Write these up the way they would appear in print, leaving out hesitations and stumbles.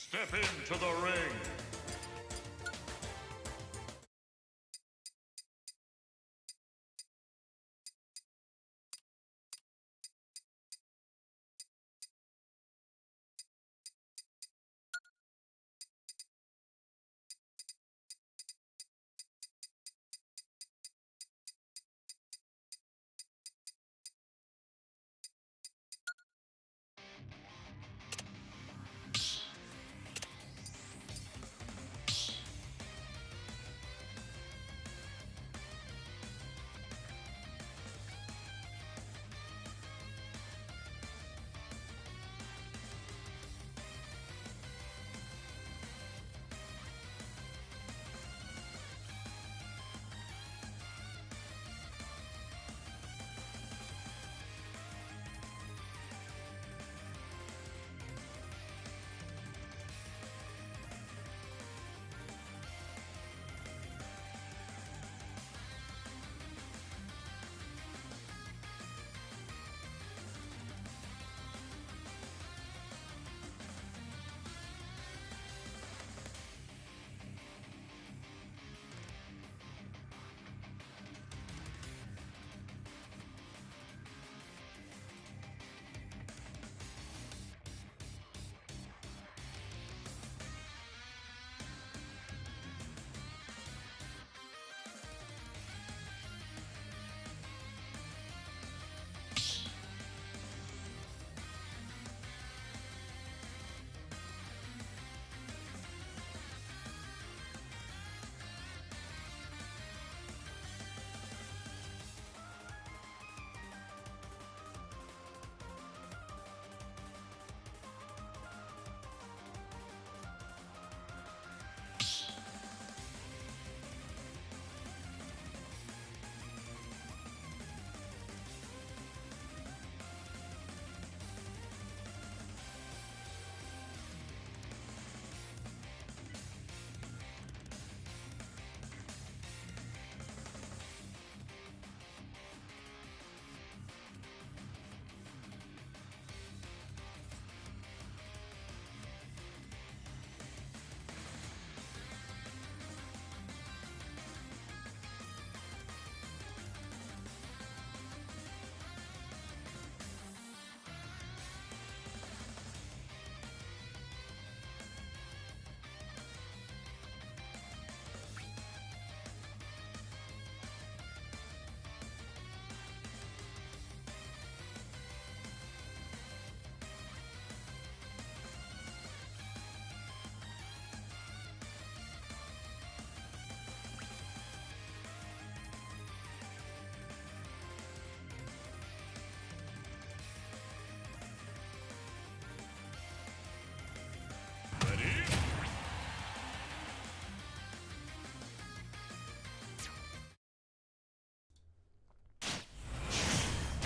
Step into the ring.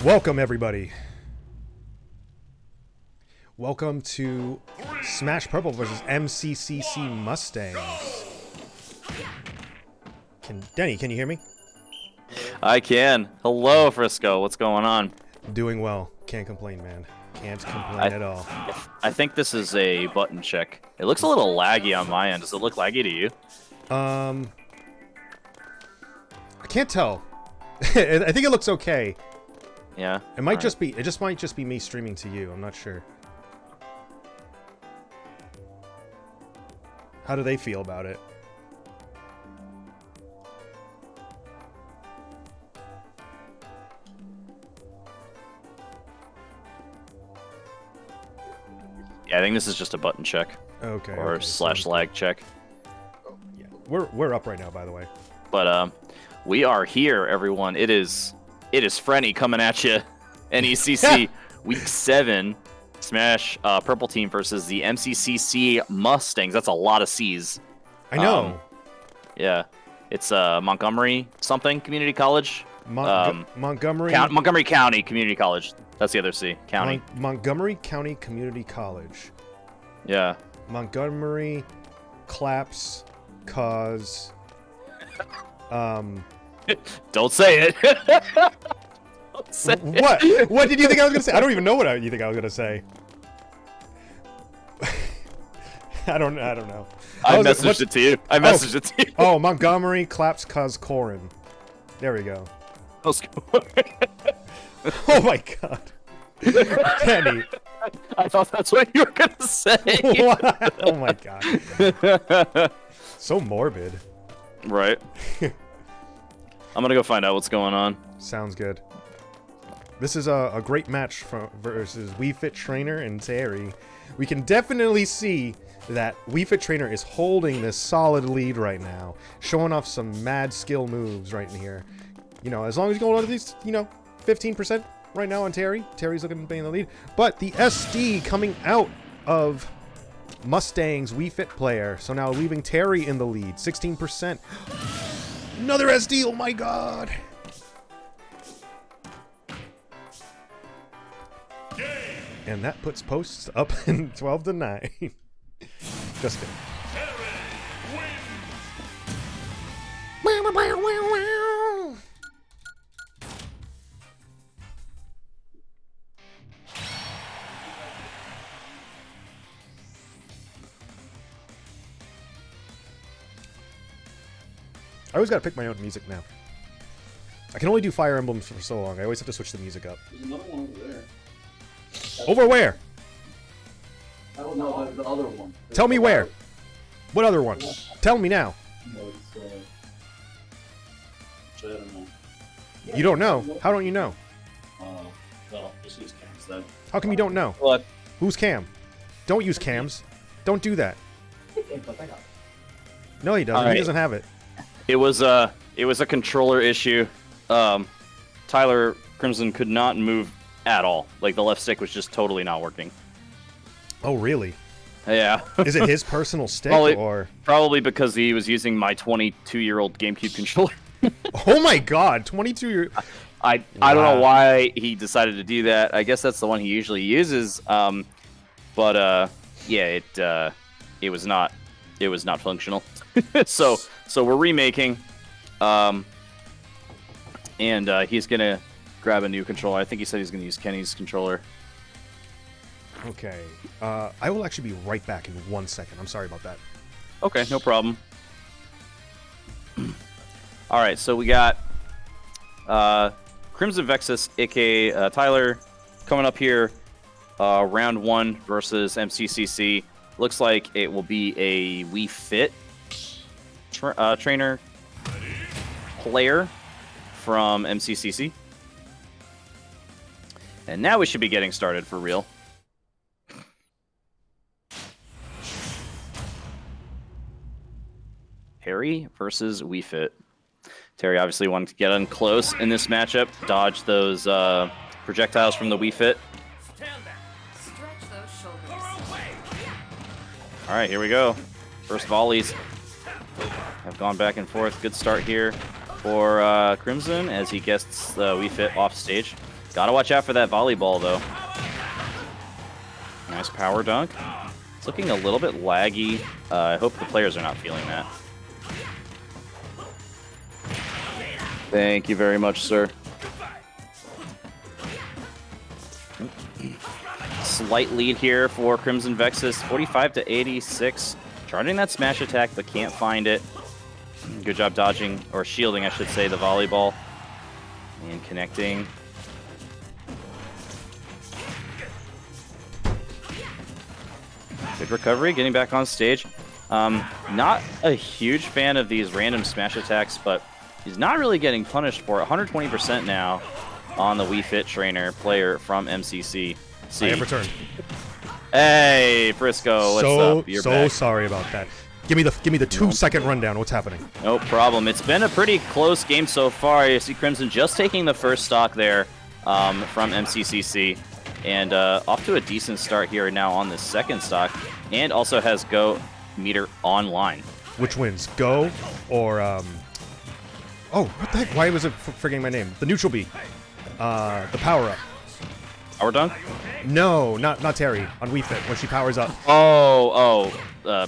Welcome, everybody. Welcome to Smash Purple versus MCCC Mustangs. Denny, can you hear me? I can. Hello, Frisco. What's going on? Doing well. Can't complain, man. Can't complain at all. I think this is a button check. It looks a little laggy on my end. Does it look laggy to you? I can't tell. I think it looks okay. Yeah. It might just be. It just might just be me streaming to you. I'm not sure. How do they feel about it? Yeah, I think this is just a button check. Okay. Or slash lag check. Oh, yeah. We're up right now, by the way. But we are here, everyone. It is Frenny coming at you. NECC Week 7 Smash Purple Team versus the MCCC Mustangs. That's a lot of C's. I know. Yeah. It's Montgomery something Community College. Montgomery County Community College. That's the other C. County. Montgomery County Community College. Yeah. Montgomery claps cause Don't say it. Don't say what? it. What did you think I was gonna say? I don't even know what you think I was gonna say. I don't know. I messaged it to you. I messaged it to you. Oh, Montgomery claps cause Corin. There we go. Oh my god. Denny. I thought that's what you were gonna say. What? Oh my god. So morbid. Right. I'm gonna go find out what's going on. Sounds good. This is a great match versus Wii Fit Trainer and Terry. We can definitely see that Wii Fit Trainer is holding this solid lead right now, showing off some mad skill moves right in here. You know, as long as you go on at least, 15% right now on Terry. Terry's looking to be in the lead. But the SD coming out of Mustangs Wii Fit player, so now leaving Terry in the lead, 16%. Another SD, oh my god! And that puts posts up in 12-9. Just kidding. I always gotta pick my own music now. I can only do Fire Emblems for so long. I always have to switch the music up. There's another one over there. Over where? I don't know the other one. Tell me where. What other one? Tell me now. No, it's, I don't know. You don't know? How don't you know? Well, just use cams then. How come you don't know? What? Who's Cam? Don't use cams. Don't do that. No, he doesn't. All right. He doesn't have it. It was a controller issue. Tyler Crimson could not move at all. Like the left stick was just totally not working. Oh, really? Yeah. Is it his personal stick or? Probably because he was using my 22-year-old GameCube controller. Oh my God, 22 I don't know why he decided to do that. I guess that's the one he usually uses. But yeah, it was not functional. so we're remaking, and he's gonna grab a new controller. I think he said he's gonna use Kenny's controller. Okay. I will actually be right back in 1 second. I'm sorry about that. Okay, no problem. All right, so we got Crimson Vexus, aka Tyler, coming up here. Round 1 versus MCCC. Looks like it will be a Wii Fit trainer player from MCCC. And now we should be getting started for real. Terry versus Wii Fit. Terry obviously wanted to get in close in this matchup, dodge those projectiles from the Wii Fit. All right, here we go. First volleys have gone back and forth. Good start here for Crimson as he gets the Wii Fit off stage. Gotta watch out for that volleyball, though. Nice power dunk. It's looking a little bit laggy. I hope the players are not feeling that. Thank you very much, sir. Slight lead here for Crimson Vexus, 45-86. Charging that smash attack, but can't find it. Good job dodging, or shielding, I should say, the volleyball. And connecting. Good recovery, getting back on stage. Not a huge fan of these random smash attacks, but he's not really getting punished for it. 120% now on the Wii Fit trainer player from MCCC. I have returned. Hey, Frisco, what's up? You're back. Sorry about that. Give me the 2-second rundown. What's happening? No problem. It's been a pretty close game so far. You see Crimson just taking the first stock there from MCCC. And off to a decent start here now on the second stock. And also has Go meter online. Which wins? Go or... Oh, what the heck? Why was it forgetting my name? The neutral B. The power-up. Power dunk? No, not Terry. On Wii Fit, when she powers up.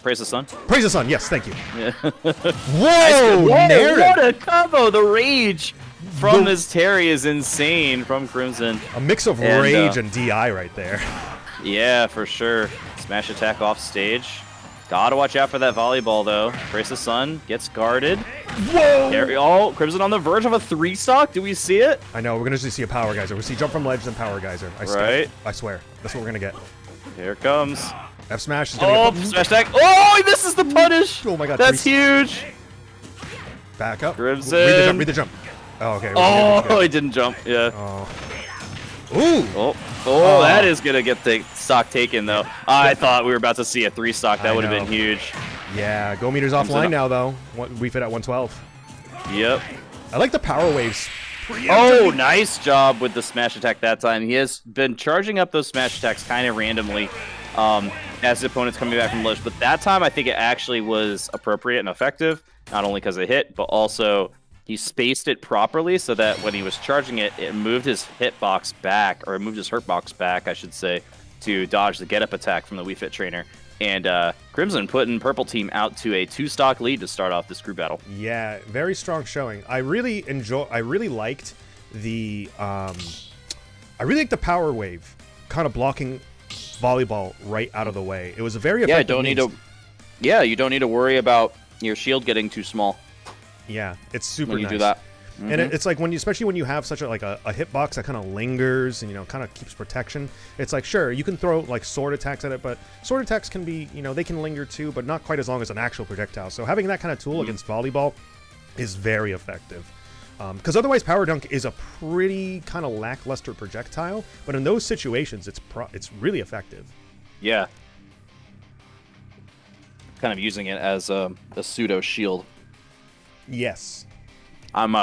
Praise the Sun? Praise the Sun, yes, thank you. Yeah. Whoa! What a combo! The rage from this Terry is insane from Crimson. A mix of rage and DI right there. Yeah, for sure. Smash attack off stage. Gotta watch out for that volleyball, though. Brace the Sun gets guarded. Whoa! Oh, Crimson on the verge of a 3-stock. Do we see it? I know, we're gonna see a power geyser. We see jump from ledge, then power geyser. Right. I swear. That's what we're gonna get. Here it comes. F smash is gonna get... Smash attack. Oh, he misses the punish. Oh my god. That's huge. Back up. Crimson. Read the jump. Oh, okay. Oh, he didn't jump. Yeah. Oh. Ooh! Oh, that is gonna get the stock taken though. I thought we were about to see a 3-stock. That would have been huge. Yeah, go meters offline now though. We fit at 112. Yep. I like the power waves. Oh, nice job with the smash attack that time. He has been charging up those smash attacks kind of randomly as the opponent's coming back from ledge. But that time, I think it actually was appropriate and effective, not only because it hit, but also he spaced it properly so that when he was charging it, it moved his hitbox back, or it moved his hurtbox back, I should say, to dodge the get-up attack from the Wii Fit trainer. And Crimson putting Purple Team out to a 2-stock lead to start off this group battle. Yeah, very strong showing. I really liked the the power wave kind of blocking volleyball right out of the way. It was a very effective you don't need to worry about your shield getting too small. Yeah, it's super when you nice. do that. And it's like especially when you have such a hitbox that kind of lingers and kind of keeps protection. It's like, sure, you can throw like sword attacks at it, but sword attacks can be they can linger too, but not quite as long as an actual projectile. So having that kind of tool against volleyball is very effective. Because otherwise, Power Dunk is a pretty kind of lackluster projectile, but in those situations, it's really effective. Yeah. Kind of using it as a pseudo shield. Yes. I'm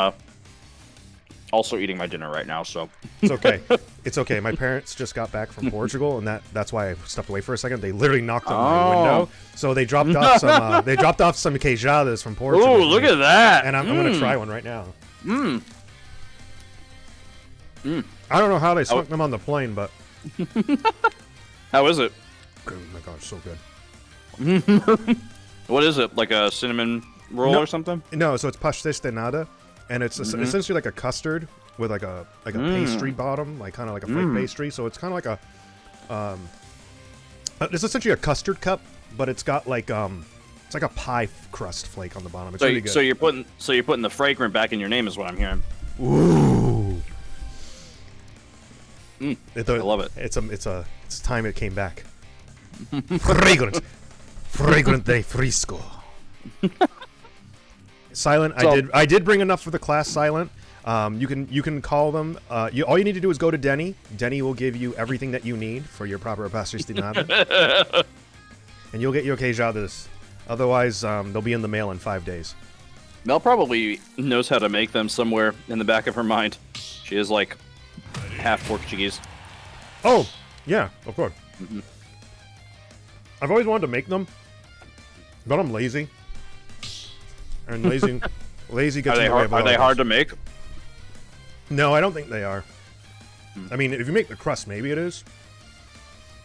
also eating my dinner right now, so it's okay. It's okay. My parents just got back from Portugal, and that's why I stepped away for a second. They literally knocked on my window, so they dropped off some queijadas from Portugal. Oh, look at that! And I'm gonna try one right now. I don't know how they snuck them on the plane, but how is it? Oh my god, it's so good. What is it? Like a cinnamon roll or something? No, so it's pastéis de nata, and it's essentially like a custard with like a pastry bottom, like kind of like a flake pastry. So it's kind of like it's essentially a custard cup, but it's got like it's like a pie crust flake on the bottom. It's really good. So you're putting the fragrant back in your name is what I'm hearing. Ooh. I love it. It's time it came back. Fragrant de Frisco. Silent. I did bring enough for the class. Silent. You can call them. All you need to do is go to Denny. Denny will give you everything that you need for your proper pastéis de nata, and you'll get your queijadas. Otherwise, they'll be in the mail in 5 days. Mel probably knows how to make them somewhere in the back of her mind. She is like half Portuguese. Oh, yeah, of course. I've always wanted to make them, but I'm lazy. And lazy gets in the way of Are they hard to make? No, I don't think they are. I mean, if you make the crust, maybe it is.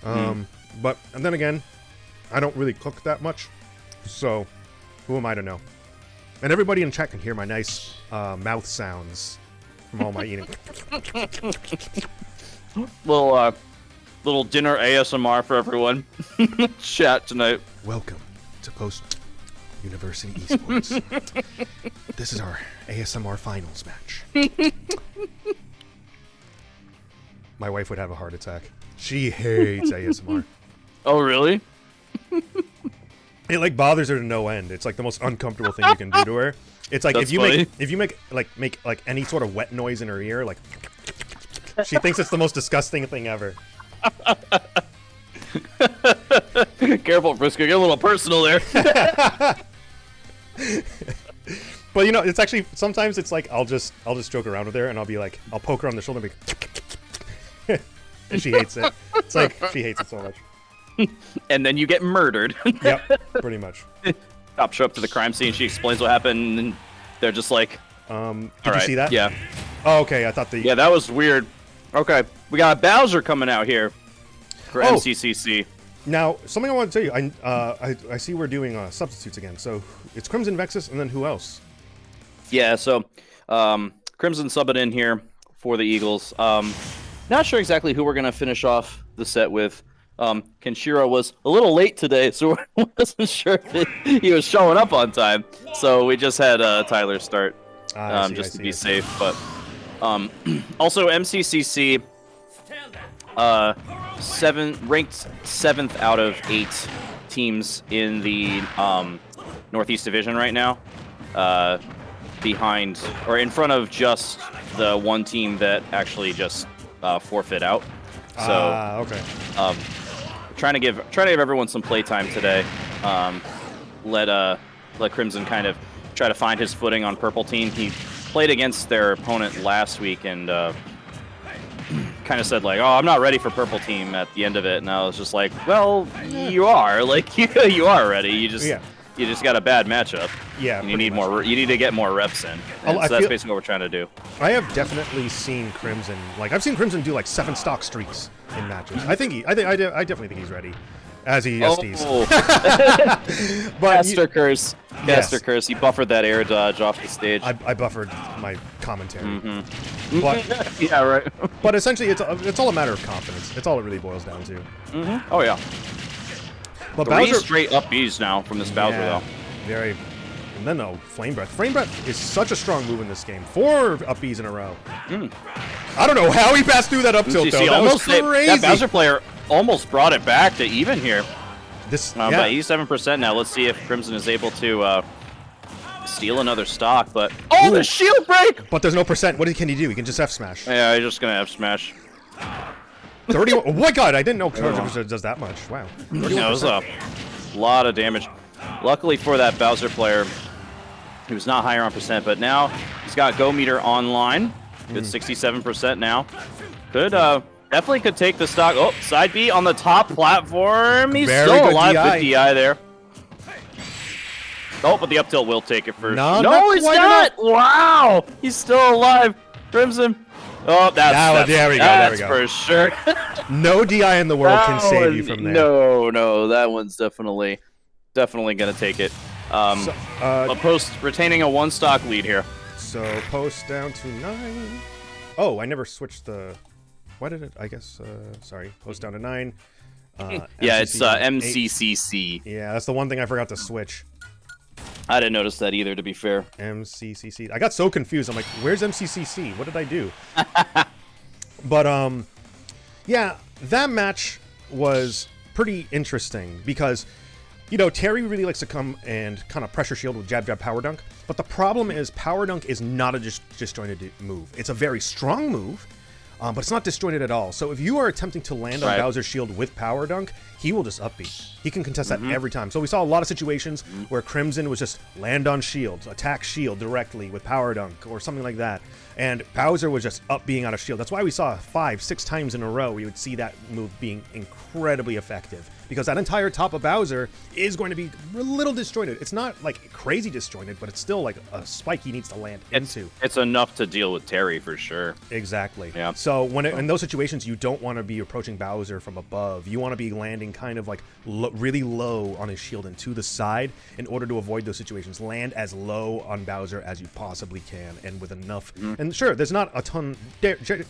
But, and then again, I don't really cook that much, so who am I to know? And everybody in chat can hear my nice mouth sounds from all my eating. Little dinner ASMR for everyone. Chat tonight. Welcome to Post University Esports. This is our ASMR finals match. My wife would have a heart attack. She hates ASMR. Oh, really? It like bothers her to no end. It's like the most uncomfortable thing you can do to her. It's like if you make like any sort of wet noise in her ear, like she thinks it's the most disgusting thing ever. Careful, Frisco. Get a little personal there. But it's actually sometimes it's like I'll just joke around with her and I'll be like I'll poke her on the shoulder and be and she hates it. It's like she hates it so much. And then you get murdered. Yep, pretty much. Cops show up to the crime scene. She explains what happened, and they're just like, did you see that? Yeah. Oh, okay. I thought Yeah, that was weird. Okay, we got Bowser coming out here for MCCC. Now, something I want to tell you. I see we're doing substitutes again. So it's Crimson Vexus, and then who else? Yeah, so Crimson subbing in here for the Eagles. Not sure exactly who we're gonna finish off the set with. Kenshiro was a little late today, so we wasn't sure if he was showing up on time. So we just had Tyler start just to be safe. But also MCCC, ranked 7th out of 8 teams in the Northeast Division right now, behind or in front of just the one team that actually just forfeit out. So okay. Trying to give everyone some playtime today. Let Crimson kind of try to find his footing on purple team. He played against their opponent last week and kind of said like, "Oh, I'm not ready for purple team" at the end of it, and I was just like, "Well, you are. Like you are ready. You just got a bad matchup. Yeah, and you need more. You need to get more reps in. And so that's basically what we're trying to do." I have definitely seen Crimson. Like I've seen Crimson do like 7 stock streaks in matches. I definitely think he's ready, as he SDs. But Caster curse. Caster curse. He buffered that air dodge off the stage. I buffered my commentary. Mm-hmm. But yeah, right. But essentially, it's all a matter of confidence. It's all it really boils down to. Mm-hmm. Oh yeah. But 3 Bowser straight up Bs now from this Bowser though. Very. And then Flame Breath. Flame Breath is such a strong move in this game. 4 up Bs in a row. I don't know how he passed through that up tilt though. That was crazy. That Bowser player almost brought it back to even here. Yeah. 87% now. Let's see if Crimson is able to steal another stock. But the shield break! But there's no percent. What can he do? He can just F smash. Yeah, he's just gonna F smash. 31. Oh my God! I didn't know Bowser does that much. Wow. That was a lot of damage. Luckily for that Bowser player, he was not higher on percent, but now he's got Go Meter online. Good 67% now. Definitely could take the stock. Oh, side B on the top platform. He's still alive with DI there. Oh, but the up tilt will take it first. No, he's not. Wow, he's still alive. Crimson. Oh, that's there we go. For sure. No DI in the world can save you from there. No, that one's definitely gonna take it. But Post retaining a 1 stock lead here. So Post down to 9. Oh, I never switched the. Why did it? I guess. Sorry. Post down to 9. Yeah, it's MCCC. Yeah, that's the one thing I forgot to switch. I didn't notice that either, to be fair. MCCC. I got so confused. I'm like, where's MCCC? What did I do? But yeah, that match was pretty interesting because, you know, Terry really likes to come and kind of pressure shield with jab, jab, power dunk. But the problem is power dunk is not a disjointed move. It's a very strong move, but it's not disjointed at all. So if you are attempting to land on Bowser's shield with power dunk, he will just up B. He can contest that every time. So we saw a lot of situations where Crimson was just land on shield, attack shield directly with power dunk or something like that. And Bowser was just up being out of shield. That's why we saw 5-6 times in a row we would see that move being incredibly effective. Because that entire top of Bowser is going to be a little disjointed. It's not like crazy disjointed, but it's still like a spike he needs to land into. It's enough to deal with Terry for sure. Exactly. Yeah. So in those situations, you don't want to be approaching Bowser from above. You want to be landing kind of like really low on his shield and to the side in order to avoid those situations. Land as low on Bowser as you possibly can and with enough. And sure, there's not a ton.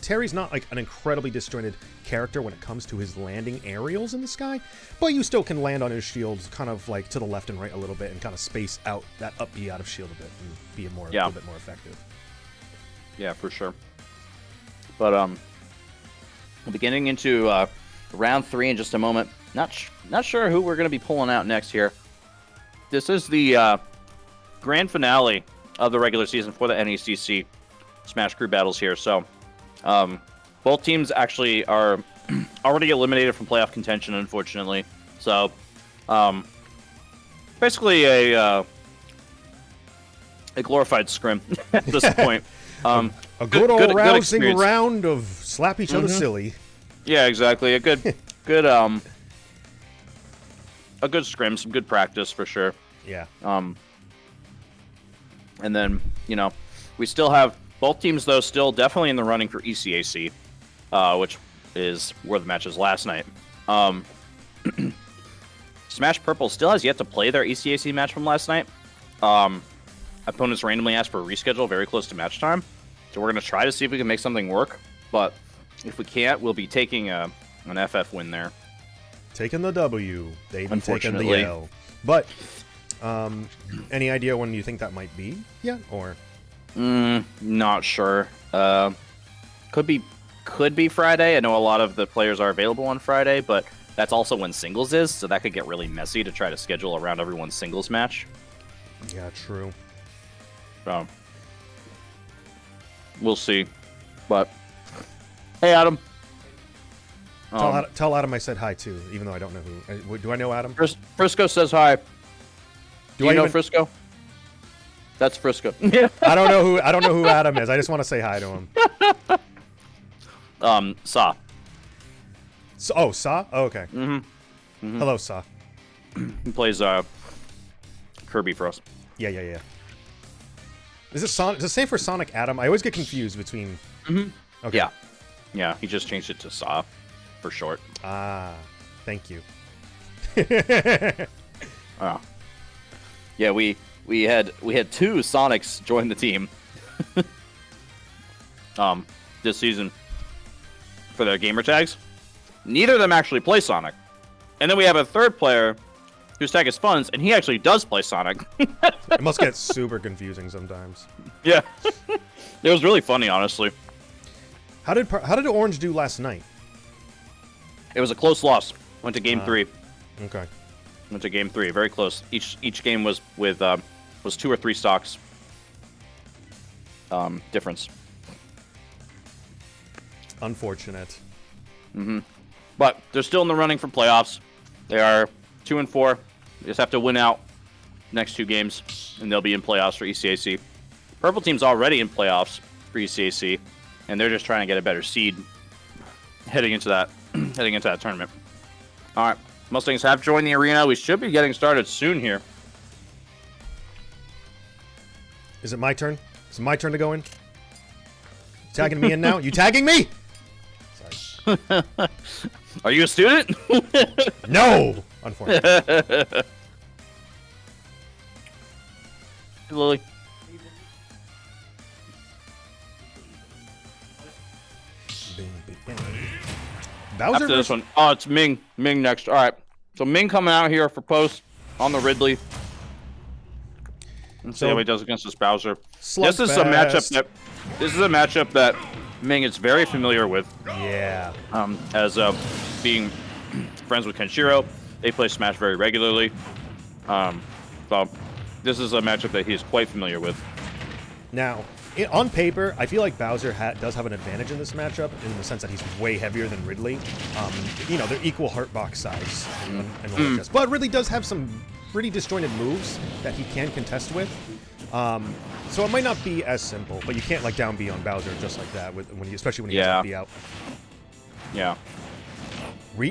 Terry's not like an incredibly disjointed character when it comes to his landing aerials in the sky, but you still can land on his shields kind of like to the left and right a little bit and kind of space out that up B out of shield a bit and be a little bit more effective. Yeah, for sure. But beginning into round 3 in just a moment. Not sure who we're going to be pulling out next here. This is the grand finale of the regular season for the NECC Smash Crew battles here. So both teams actually are already eliminated from playoff contention, unfortunately. So basically a glorified scrim at this point. A good old rousing round of slap each other silly. Yeah, exactly. A good scrim, some good practice for sure. Yeah. And then, you know, we still have both teams, though, still definitely in the running for ECAC, which is where the match is last night. Smash Purple still has yet to play their ECAC match from last night. Opponents randomly asked for a reschedule very close to match time. So we're going to try to see if we can make something work. But if we can't, we'll be taking an FF win there. taking the W. They've been taking the Unfortunately. L. But, any idea when you think that might be yet, or? Not sure. Could be Friday. I know a lot of the players are available on Friday, but that's also when singles is, so that could get really messy to try to schedule around everyone's singles match. Yeah, true. So we'll see. But hey, Adam. Tell Adam I said hi too, even though I don't know who. Do I know Adam? Frisco says hi. Do you know even- Frisco? That's Frisco. I don't know who Adam is. I just want to say hi to him. Saw. Saw? Oh, okay. Hello, Saw. He plays Kirby for us. Yeah. Is it Sonic? Does it stand for Sonic Adam? I always get confused between. Okay. Yeah. He just changed it to Saw for short. Ah, thank you. Yeah, we had two Sonics join the team this season for their gamer tags. Neither of them actually play Sonic. And then we have a third player whose tag is Funds, and he actually does play Sonic. It must get super confusing sometimes. Yeah. It was really funny, honestly. How did Orange do last night? It was a close loss. Went to game 3. Okay. Went to game 3. Very close. Each game was with was 2 or 3 stocks difference. Unfortunate. But they're still in the running for playoffs. They are 2-4. They just have to win out next 2 games, and they'll be in playoffs for ECAC. Purple team's already in playoffs for ECAC, and they're just trying to get a better seed heading into that tournament. All right, Mustangs have joined the arena. We should be getting started soon here. Is it my turn? Is it my turn to go in? You tagging me in now? You tagging me? Sorry. Are you a student? No! Unfortunately. Lily. Bowser After this versus- one, oh, it's Ming. Ming next. All right, so Ming coming out here for post on the Ridley. Let's see how he does against this Bowser. This is a matchup that Ming is very familiar with. Yeah. As being friends with Kenshiro, they play Smash very regularly. So this is a matchup that he is quite familiar with. Now, on paper, I feel like Bowser does have an advantage in this matchup in the sense that he's way heavier than Ridley. They're equal heart box size and all that. But Ridley does have some pretty disjointed moves that he can contest with. So it might not be as simple, but you can't like down B on Bowser just like that, especially when he gets B out. Yeah.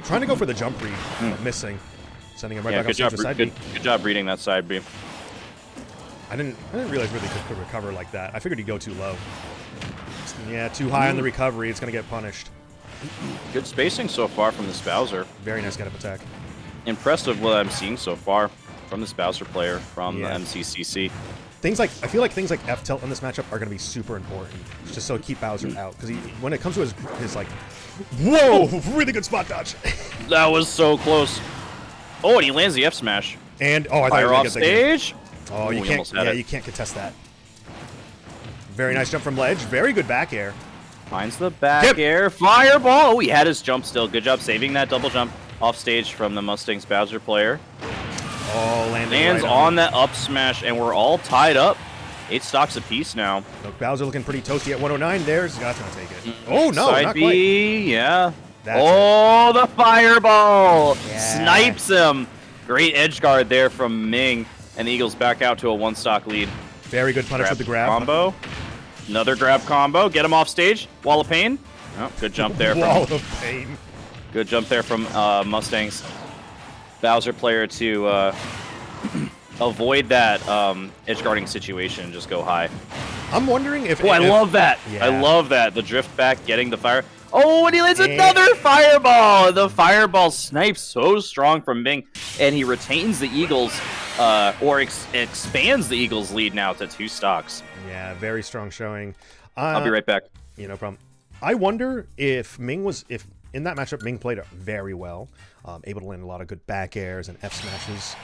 Trying to go for the jump read, but missing. Sending him right back up to side B. Good job reading that side B. I didn't realize Ridley could recover like that. I figured he'd go too low. Yeah, too high on the recovery. It's going to get punished. Good spacing so far from this Bowser. Very nice get-up attack. Impressive what I'm seeing so far from this Bowser player from the MCCC. I feel like things like F-tilt in this matchup are going to be super important, just so keep Bowser out. Because when it comes to his like, whoa, really good spot dodge. That was so close. Oh, and he lands the F smash. And I thought Fire you were off gonna get stage. Oh, you we can't. almost had Yeah, it. you can't contest that. Very nice jump from ledge. Very good back air. Finds the back air. Fireball. Oh, he had his jump still. Good job saving that double jump off stage from the Mustangs Bowser player. Oh, lands Lands right on that up smash, and we're all tied up. 8 stocks apiece now. Look, Bowser looking pretty toasty at 109. There's God's gonna take it. Oh no, Side not B, quite. yeah. That's the fireball Yeah. snipes him. Great edge guard there from Ming, and the Eagles back out to a 1-stock lead. Very good punish with the grab. Combo. Another grab combo. Get him off stage. Wall of pain. Oh, good jump there. Wall of pain. Good jump there from Mustangs. Bowser player to avoid that edge guarding situation and just go high. I'm wondering if. Oh, I love that. Yeah. I love that. The drift back, getting the fire. Oh, and he lands another fireball. The fireball snipes so strong from Ming, and he retains the Eagles, or expands the Eagles' lead now to 2 stocks. Yeah, very strong showing. I'll be right back. No problem. I wonder if Ming was in in that matchup, Ming played it very well, able to land a lot of good back airs and F smashes,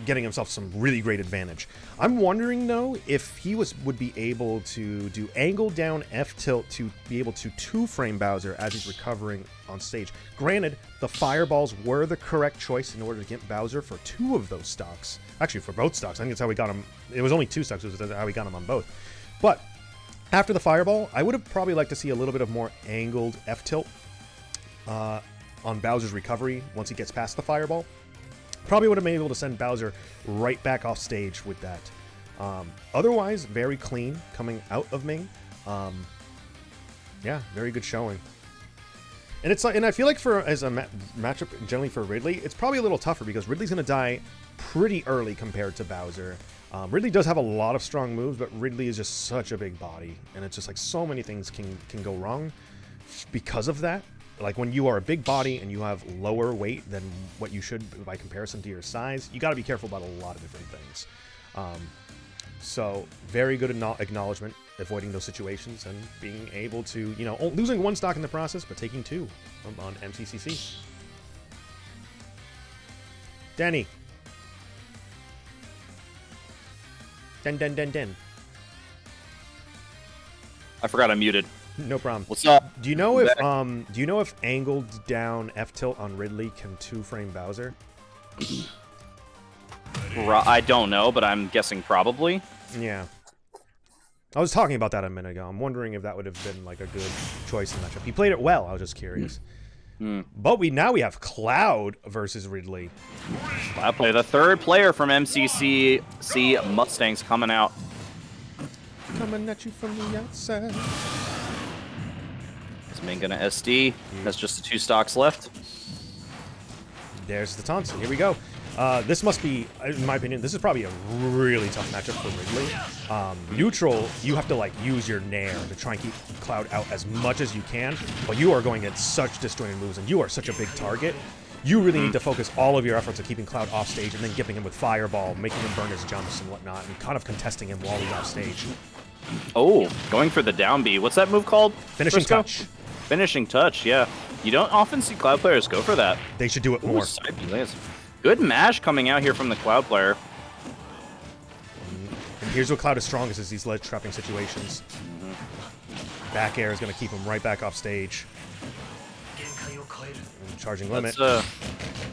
getting himself some really great advantage. I'm wondering though if he would be able to do angle down F tilt to be able to 2-frame Bowser as he's recovering on stage. Granted, the fireballs were the correct choice in order to get Bowser for 2 of those stocks. Actually, for both stocks. I think that's how we got him. It was only 2 stocks. It was how we got him on both. But after the fireball, I would have probably liked to see a little bit of more angled F tilt on Bowser's recovery once he gets past the fireball. Probably would have been able to send Bowser right back off stage with that. Otherwise, very clean coming out of Ming. Yeah, very good showing. And it's like, and I feel like as a matchup generally for Ridley, it's probably a little tougher because Ridley's going to die pretty early compared to Bowser. Ridley does have a lot of strong moves, but Ridley is just such a big body, and it's just like so many things can go wrong because of that. Like when you are a big body and you have lower weight than what you should by comparison to your size, you got to be careful about a lot of different things. So very good acknowledgement, avoiding those situations and being able to, you know, losing 1 stock in the process, but taking 2 on MCCC. Denny. Den. I forgot I'm muted. No problem. What's up? Do you know if angled down F tilt on Ridley can 2-frame Bowser? I don't know, but I'm guessing probably. Yeah. I was talking about that a minute ago. I'm wondering if that would have been like a good choice in the matchup. He played it well. I was just curious. But now we have Cloud versus Ridley. I play the 3rd player from MCCC Mustangs coming out. Coming at you from the outside. Is Ming gonna SD? That's just the 2 stocks left. There's the taunts. Here we go. This must be, in my opinion, this is probably a really tough matchup for Ridley. Neutral, you have to like use your Nair to try and keep Cloud out as much as you can, but you are going at such disjointed moves, and you are such a big target. You really need to focus all of your efforts on keeping Cloud off stage and then giving him with Fireball, making him burn his jumps and whatnot, and kind of contesting him while he's off stage. Oh, going for the down B. What's that move called? Finishing Frisco? touch. Finishing touch, yeah. You don't often see Cloud players go for that. They should do it more. Ooh, side B lands. Good mash coming out here from the Cloud player. And here's what Cloud is strongest, is these ledge trapping situations. Back air is going to keep him right back off stage. And charging limit.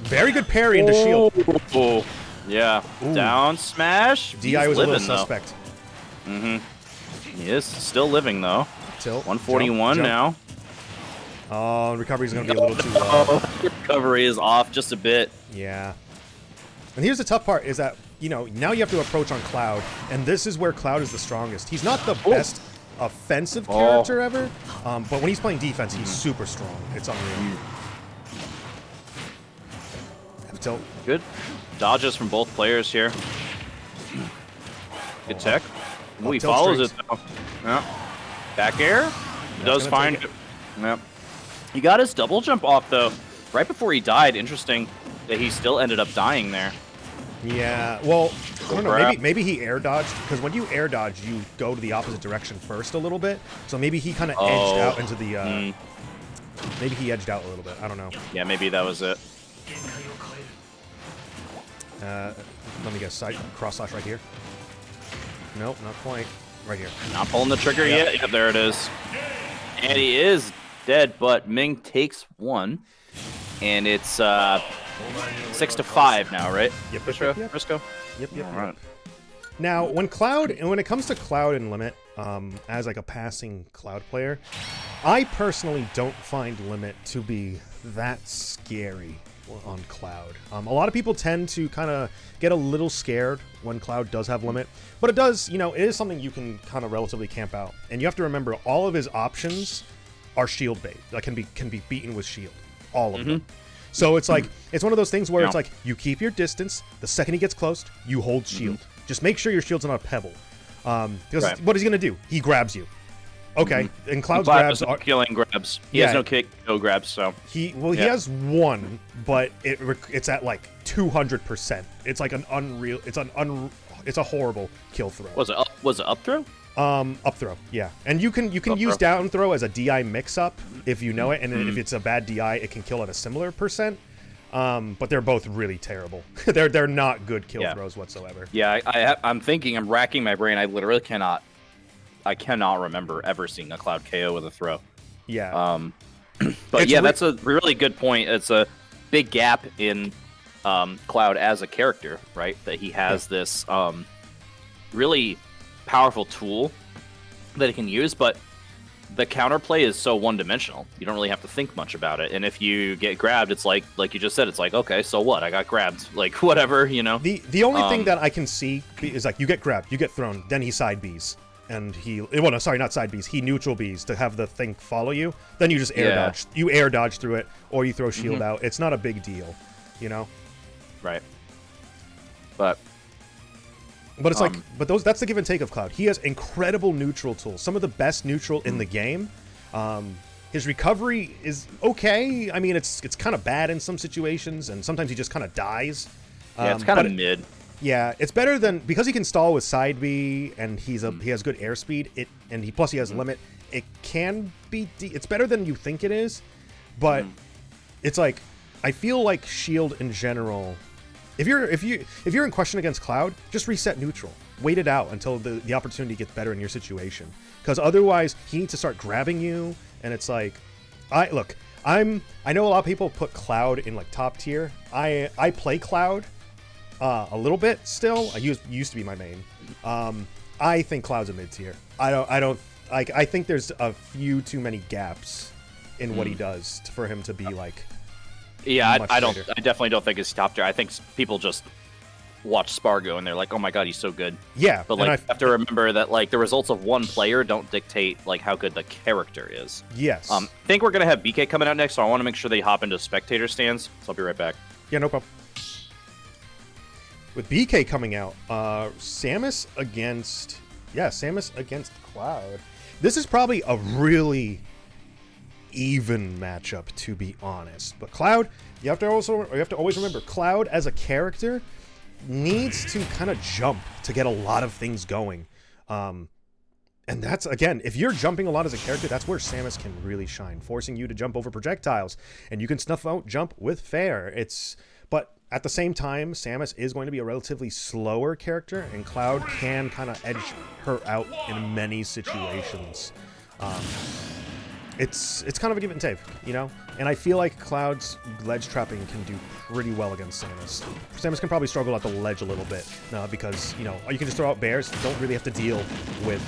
Very good parry into shield. Oh, yeah. Ooh. Down smash. DI He's was a little living, though. suspect. He is still living, though. Tilt. 141 jump. now. Oh, recovery is going to be a little too low. Recovery is off just a bit. Yeah. And here's the tough part, is that, you know, now you have to approach on Cloud, and this is where Cloud is the strongest. He's not the best offensive character ever, but when he's playing defense, he's super strong. It's unreal. Tilt. Good dodges from both players here. Good tech. Ooh, he tilt follows strings. it though. Yeah. Back air. He does gonna fine. take it. Yep. He got his double jump off though. Right before he died. Interesting that he still ended up dying there. Yeah, well, I don't know, Crap. maybe he air dodged, because when you air dodge, you go to the opposite direction first a little bit, so maybe he kind of edged out into the, maybe he edged out a little bit, I don't know. Yeah, maybe that was it. Let me guess, side cross slash right here? Nope, not quite. Right here. Not pulling the trigger yet. Yep, there it is. And he is dead, but Ming takes 1. And it's 6-5 now, right? Yep, Frisco? yep. Frisco? Yep. All right. Now, when it comes to Cloud and Limit, as like a passing Cloud player, I personally don't find Limit to be that scary on Cloud. A lot of people tend to kind of get a little scared when Cloud does have Limit, but it does, you know, it is something you can kind of relatively camp out. And you have to remember, all of his options are shield bait. That can be beaten with shield. All of them. So it's like, it's one of those things where it's like, you keep your distance. The second he gets close, you hold shield. Just make sure your shield's not a pebble. Because what is he going to do? He grabs you. Okay, and Cloud's grabs are killing grabs. He has no kick, no grabs, so he has 1, but it's at like 200%. It's like an unreal. It's a horrible kill throw. Was it up throw? Up throw, yeah. And you can use down throw as a DI mix-up if you know it, and if it's a bad DI, it can kill at a similar percent. But they're both really terrible. they're not good kill throws whatsoever. Yeah, I'm racking my brain. I literally cannot remember ever seeing a Cloud KO with a throw. Yeah. But yeah, that's a really good point. It's a big gap in Cloud as a character, right? That he has this really powerful tool that he can use, but the counterplay is so one-dimensional. You don't really have to think much about it. And if you get grabbed, it's like you just said, it's like, okay, so what? I got grabbed. Like, whatever, you know? The only thing that I can see is, like, you get grabbed, you get thrown, then he side Bs. And well, no, sorry, not side Bs. He neutral Bs to have the thing follow you. Then you just air dodge. You air dodge through it, or you throw shield out. It's not a big deal, you know? Right. But it's like, that's the give and take of Cloud. He has incredible neutral tools, some of the best neutral in the game. His recovery is okay. I mean, it's kind of bad in some situations, and sometimes he just kind of dies. Yeah, it's kind of mid. Yeah, it's better than, because he can stall with side B, and he has good airspeed. Plus he has limit. It can be. It's better than you think it is, but it's like, I feel like shield in general. If you're in question against Cloud, just reset neutral. Wait it out until the opportunity gets better in your situation. Because otherwise, he needs to start grabbing you, and it's like, I know a lot of people put Cloud in like top tier. I play Cloud a little bit still. I used to be my main. I think Cloud's a mid tier. I think there's a few too many gaps in what he does for him to be like. Yeah, I definitely don't think it's top tier. I think people just watch Spargo and they're like, oh my god, he's so good. Yeah, but like, you have to remember that like the results of one player don't dictate like how good the character is. Yes. I think we're gonna have BK coming out next, so I want to make sure they hop into spectator stands. So I'll be right back. Yeah, no problem. With BK coming out, Samus against Cloud. This is probably a really even matchup, to be honest. But Cloud, you have to always remember, Cloud as a character needs to kind of jump to get a lot of things going. And that's, again, if you're jumping a lot as a character, that's where Samus can really shine, forcing you to jump over projectiles, and you can snuff out jump with fair. But at the same time, Samus is going to be a relatively slower character, and Cloud can kind of edge her out in many situations. It's kind of a give and take, you know? And I feel like Cloud's ledge trapping can do pretty well against Samus. Samus can probably struggle at the ledge a little bit, because, you can just throw out bears. You don't really have to deal with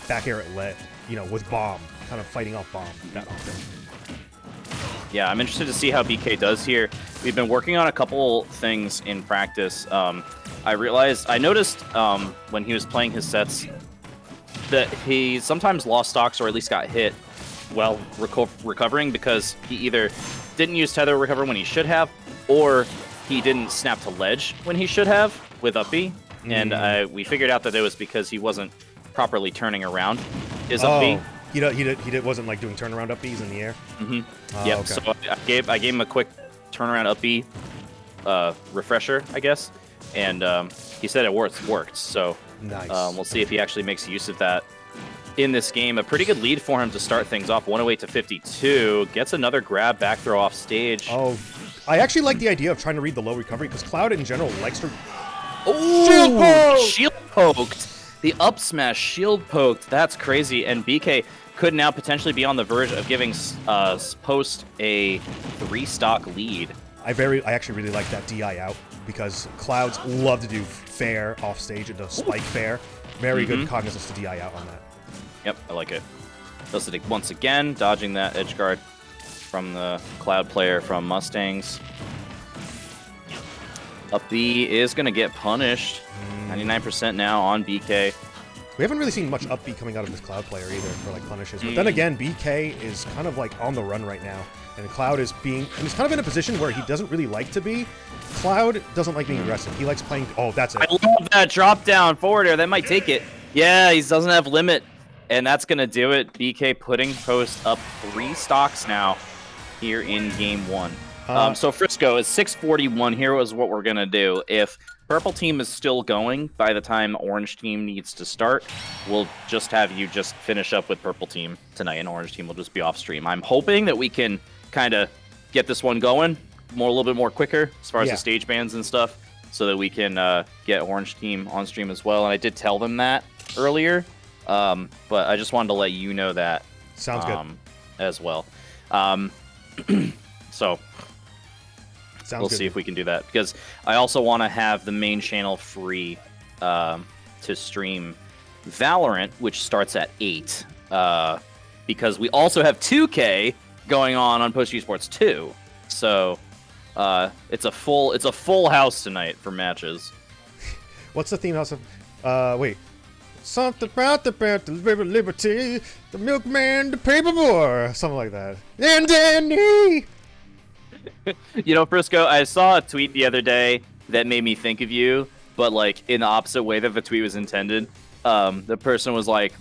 back air at ledge, with bomb, kind of fighting off bomb that often. Yeah, I'm interested to see how BK does here. We've been working on a couple things in practice. I noticed when he was playing his sets that he sometimes lost stocks or at least got hit while recovering because he either didn't use tether recover when he should have, or he didn't snap to ledge when he should have with up B. And we figured out that it was because he wasn't properly turning around his up B. He wasn't like doing turnaround up Bs in the air. Yeah. Okay. So I gave him a quick turnaround up B refresher, I guess, and he said it worked. So nice. We'll see if he actually makes use of that in this game. A pretty good lead for him to start things off. 108 to 52. Gets another grab back throw off stage. Oh, I actually like the idea of trying to read the low recovery because Cloud in general likes to. Oh, shield poked. The up smash shield poked. That's crazy. And BK could now potentially be on the verge of giving Post a 3-stock lead. I actually really like that DI out because Clouds love to do fair off stage and to spike fair. Very good cognizance to DI out on that. Yep, I like it. Does it once again, dodging that edge guard from the Cloud player from Mustangs. Up B is going to get punished. 99% now on BK. We haven't really seen much up B coming out of this Cloud player either for like punishes. But then again, BK is kind of like on the run right now. And Cloud is he's kind of in a position where he doesn't really like to be. Cloud doesn't like being aggressive. He likes playing, that's it. I love that drop down forward air. That might take it. Yeah, he doesn't have limit. And that's going to do it. BK putting Post up 3 stocks now here in game 1. So Frisco is 641. Here was what we're going to do. If purple team is still going by the time orange team needs to start. We'll just have you just finish up with purple team tonight, and orange team will just be off stream. I'm hoping that we can kind of get this one going a little bit more quicker as far as the stage bans and stuff, so that we can get orange team on stream as well. And I did tell them that earlier, but I just wanted to let you know that. Sounds good. As well. So we'll see if we can do that, because I also want to have the main channel free to stream Valorant, which starts at 8, because we also have 2K going on Push Esports 2. So it's a full house tonight for matches. What's the theme house of? Wait. Something about the liberty, the milkman, the paperboy, something like that. And Denny! You know, Frisco, I saw a tweet the other day that made me think of you, but like in the opposite way that the tweet was intended. The person was like,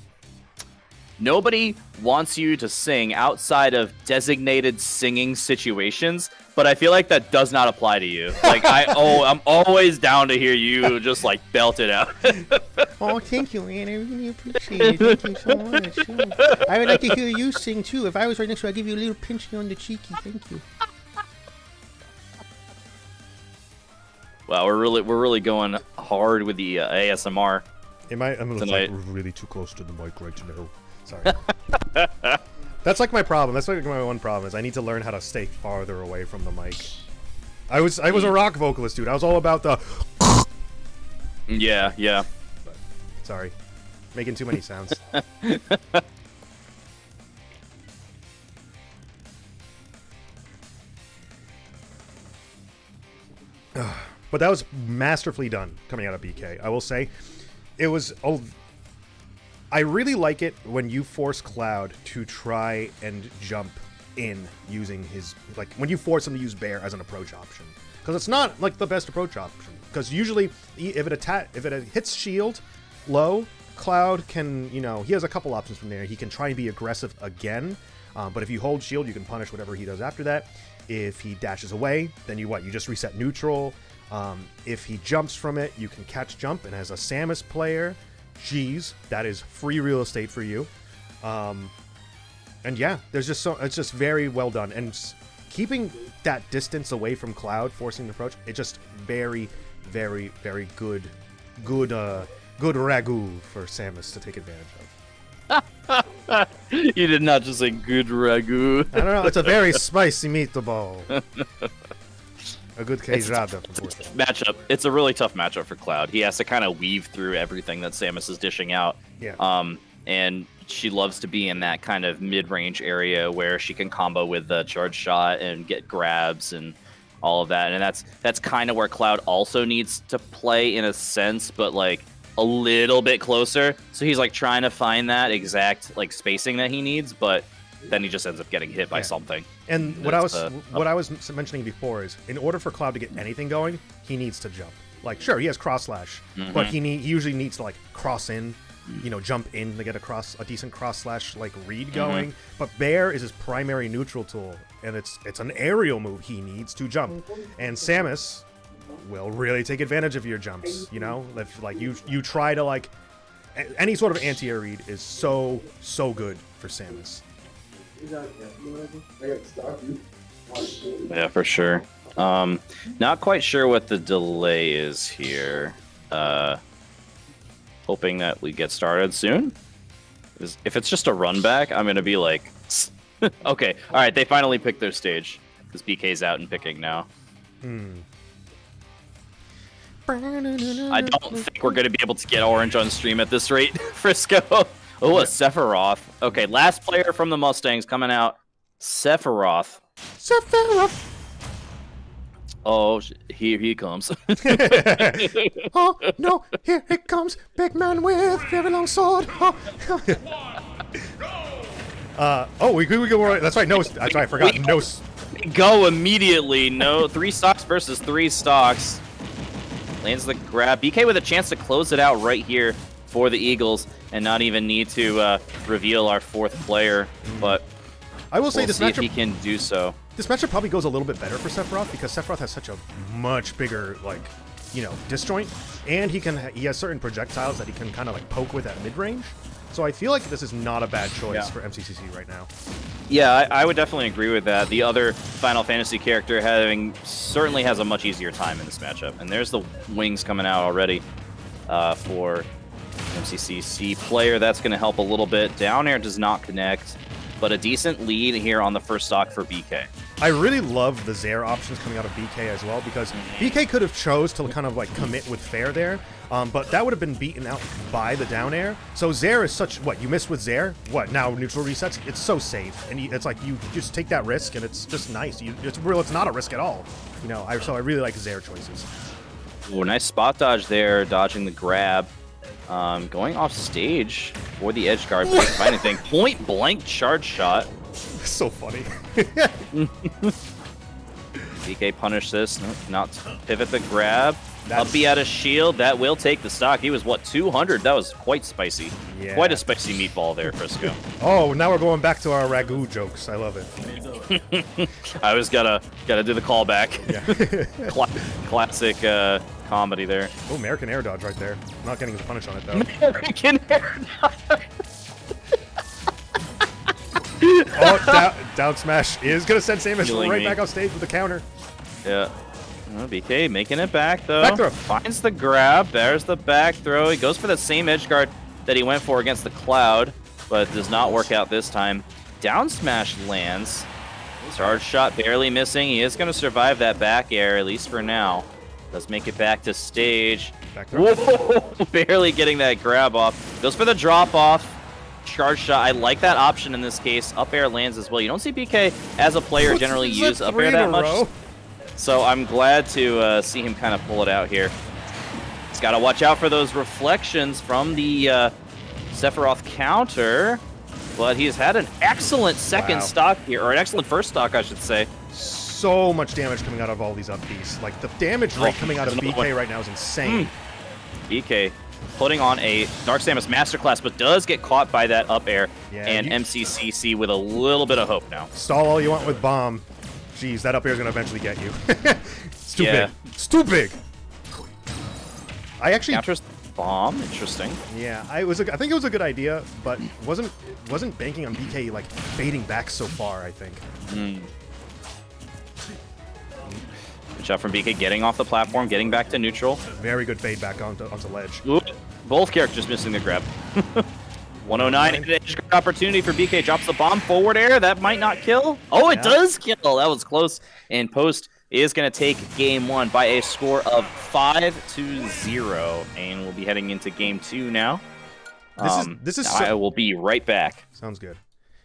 nobody wants you to sing outside of designated singing situations, but I feel like that does not apply to you. Like, I'm always down to hear you just like belt it out. Oh, thank you, man. I really appreciate it. Thank you so much. I would like to hear you sing too. If I was right next to you, I'd give you a little pinchy on the cheeky. Thank you. Wow, we're really going hard with the ASMR. I'm like really too close to the mic right now. Sorry. That's like my problem. That's like my one problem is I need to learn how to stay farther away from the mic. I was a rock vocalist, dude. I was all about the. Yeah. But, sorry, making too many sounds. But that was masterfully done coming out of BK. I will say, it was. I really like it when you force Cloud to try and jump in using his, like, when you force him to use Bear as an approach option, because it's not like the best approach option. Because usually, if it hits shield low, Cloud can, he has a couple options from there. He can try and be aggressive again, but if you hold shield, you can punish whatever he does after that. If he dashes away, then you just reset neutral. If he jumps from it, you can catch jump, and as a Samus player, geez, that is free real estate for you. And yeah, it's just very well done, and keeping that distance away from Cloud, forcing the approach, it's just very, very, very good ragu for Samus to take advantage of. You did not just say good ragu. I don't know, it's a very spicy meatball. A good queijada. Matchup. It's a really tough matchup for Cloud. He has to kind of weave through everything that Samus is dishing out. Yeah. And she loves to be in that kind of mid-range area where she can combo with the charge shot and get grabs and all of that. And that's kind of where Cloud also needs to play in a sense, but like a little bit closer. So he's like trying to find that exact like spacing that he needs, but then he just ends up getting hit by something. And what I was mentioning before is, in order for Cloud to get anything going, he needs to jump. Like, sure, he has cross slash, but he usually needs to like cross in, jump in to get a decent cross slash like read going. But Bear is his primary neutral tool, and it's an aerial move. He needs to jump, and Samus will really take advantage of your jumps. If like you try to like any sort of anti-air read is so good for Samus. Yeah, for sure. Not quite sure what the delay is here. Hoping that we get started soon. If it's just a run back, I'm gonna be like, okay, all right. They finally picked their stage because BK's out and picking now. I don't think we're gonna be able to get orange on stream at this rate, Frisco. Oh, a Sephiroth. Okay, last player from the Mustangs coming out. Sephiroth. Oh, here he comes. Oh, no, here it comes. Big man with very long sword. We go right. That's right. No, that's right. I forgot. No. Go immediately. No, 3 stocks versus 3 stocks. Lands the grab. BK with a chance to close it out right here for the Eagles and not even need to reveal our 4th player. But I will say this matchup, if he can do so. This matchup probably goes a little bit better for Sephiroth because Sephiroth has such a much bigger you know, disjoint, and he has certain projectiles that he can kind of like poke with at mid-range. So I feel like this is not a bad choice for MCCC right now. Yeah, I would definitely agree with that. The other Final Fantasy character certainly has a much easier time in this matchup. And there's the wings coming out already for MCCC player. That's going to help a little bit. Down air does not connect, but a decent lead here on the first stock for BK. I really love the Zaire options coming out of BK as well, because BK could have chose to kind of like commit with fair there, but that would have been beaten out by the down air. So Zaire is such, what, you missed with Zaire? What, now neutral resets? It's so safe, and it's like you just take that risk, and it's just nice. It's not a risk at all. You know, so I really like Zaire choices. Ooh, nice spot dodge there, dodging the grab. Going off stage for the edge guard, can't find anything. Point blank charge shot. So funny. BK punished this, not pivot the grab. Up B out of shield, that will take the stock. He was, what, 200? That was quite spicy. Yeah. Quite a spicy meatball there, Frisco. Oh, now we're going back to our ragu jokes. I love it. I always gotta do the callback. Yeah. Classic comedy there. Oh, American air dodge right there. Not getting the punish on it, though. American air dodge. Oh, down smash is going to send Samus right back off stage with the counter. Yeah. Oh, BK making it back, though. Back throw. Finds the grab. There's the back throw. He goes for the same edge guard that he went for against the Cloud, but does not work out this time. Down smash lands. Charge shot barely missing. He is going to survive that back air, at least for now. Does make it back to stage. Back throw. Whoa! Barely getting that grab off. Goes for the drop off. Charge shot. I like that option in this case. Up air lands as well. You don't see BK as a player generally use up air that much. So I'm glad to see him kind of pull it out here. He's got to watch out for those reflections from the Sephiroth counter. But he's had an excellent second stock here, or an excellent first stock, I should say. So much damage coming out of all these up Bs. Like, the damage rate coming out of BK right now is insane. BK putting on a Dark Samus Masterclass, but does get caught by that up air, and MCCC with a little bit of hope now. Stall all you want with bomb. Jeez, that up air is going to eventually get you. It's too big. It's too big. I actually... Counters bomb. Interesting. Yeah, I think it was a good idea, but wasn't banking on BK, like, fading back so far, I think. Good shot from BK, getting off the platform, getting back to neutral. Very good fade back onto ledge. Oop. Both characters missing the grab. 109 edge opportunity for BK. Drops the bomb, forward air. That might not kill. Oh, it does kill. That was close. And Post is going to take game one by a score of 5-0. And we'll be heading into game two now. I will be right back. Sounds good.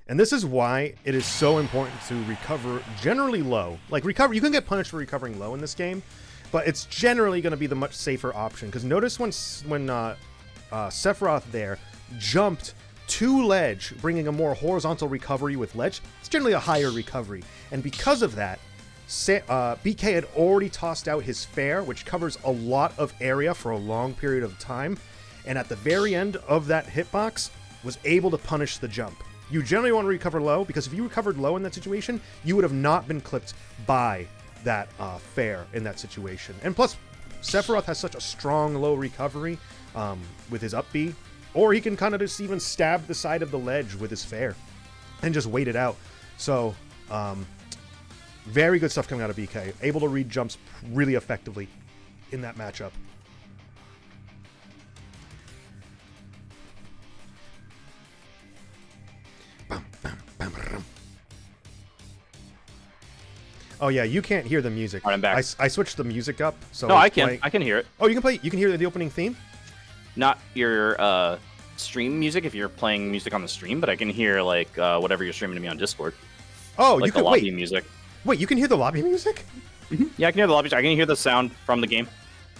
And this is why it is so important to recover generally low. Like, you can get punished for recovering low in this game, but it's generally going to be the much safer option. Because notice when Sephiroth there jumped to ledge, bringing a more horizontal recovery with ledge, it's generally a higher recovery. And because of that, BK had already tossed out his fair, which covers a lot of area for a long period of time. And at the very end of that hitbox, was able to punish the jump. You generally want to recover low, because if you recovered low in that situation, you would have not been clipped by that fair in that situation. And plus, Sephiroth has such a strong low recovery with his up B, or he can kind of just even stab the side of the ledge with his fair and just wait it out. So, very good stuff coming out of BK. Able to read jumps really effectively in that matchup. Oh yeah, you can't hear the music. Right, I'm back. I switched the music up, so no, I can hear it. Oh, you can play. You can hear the opening theme. Not your stream music if you're playing music on the stream, but I can hear like whatever you're streaming to me on Discord. Oh, like you can the lobby music. Wait, you can hear the lobby music? Yeah, I can hear the lobby. I can hear the sound from the game.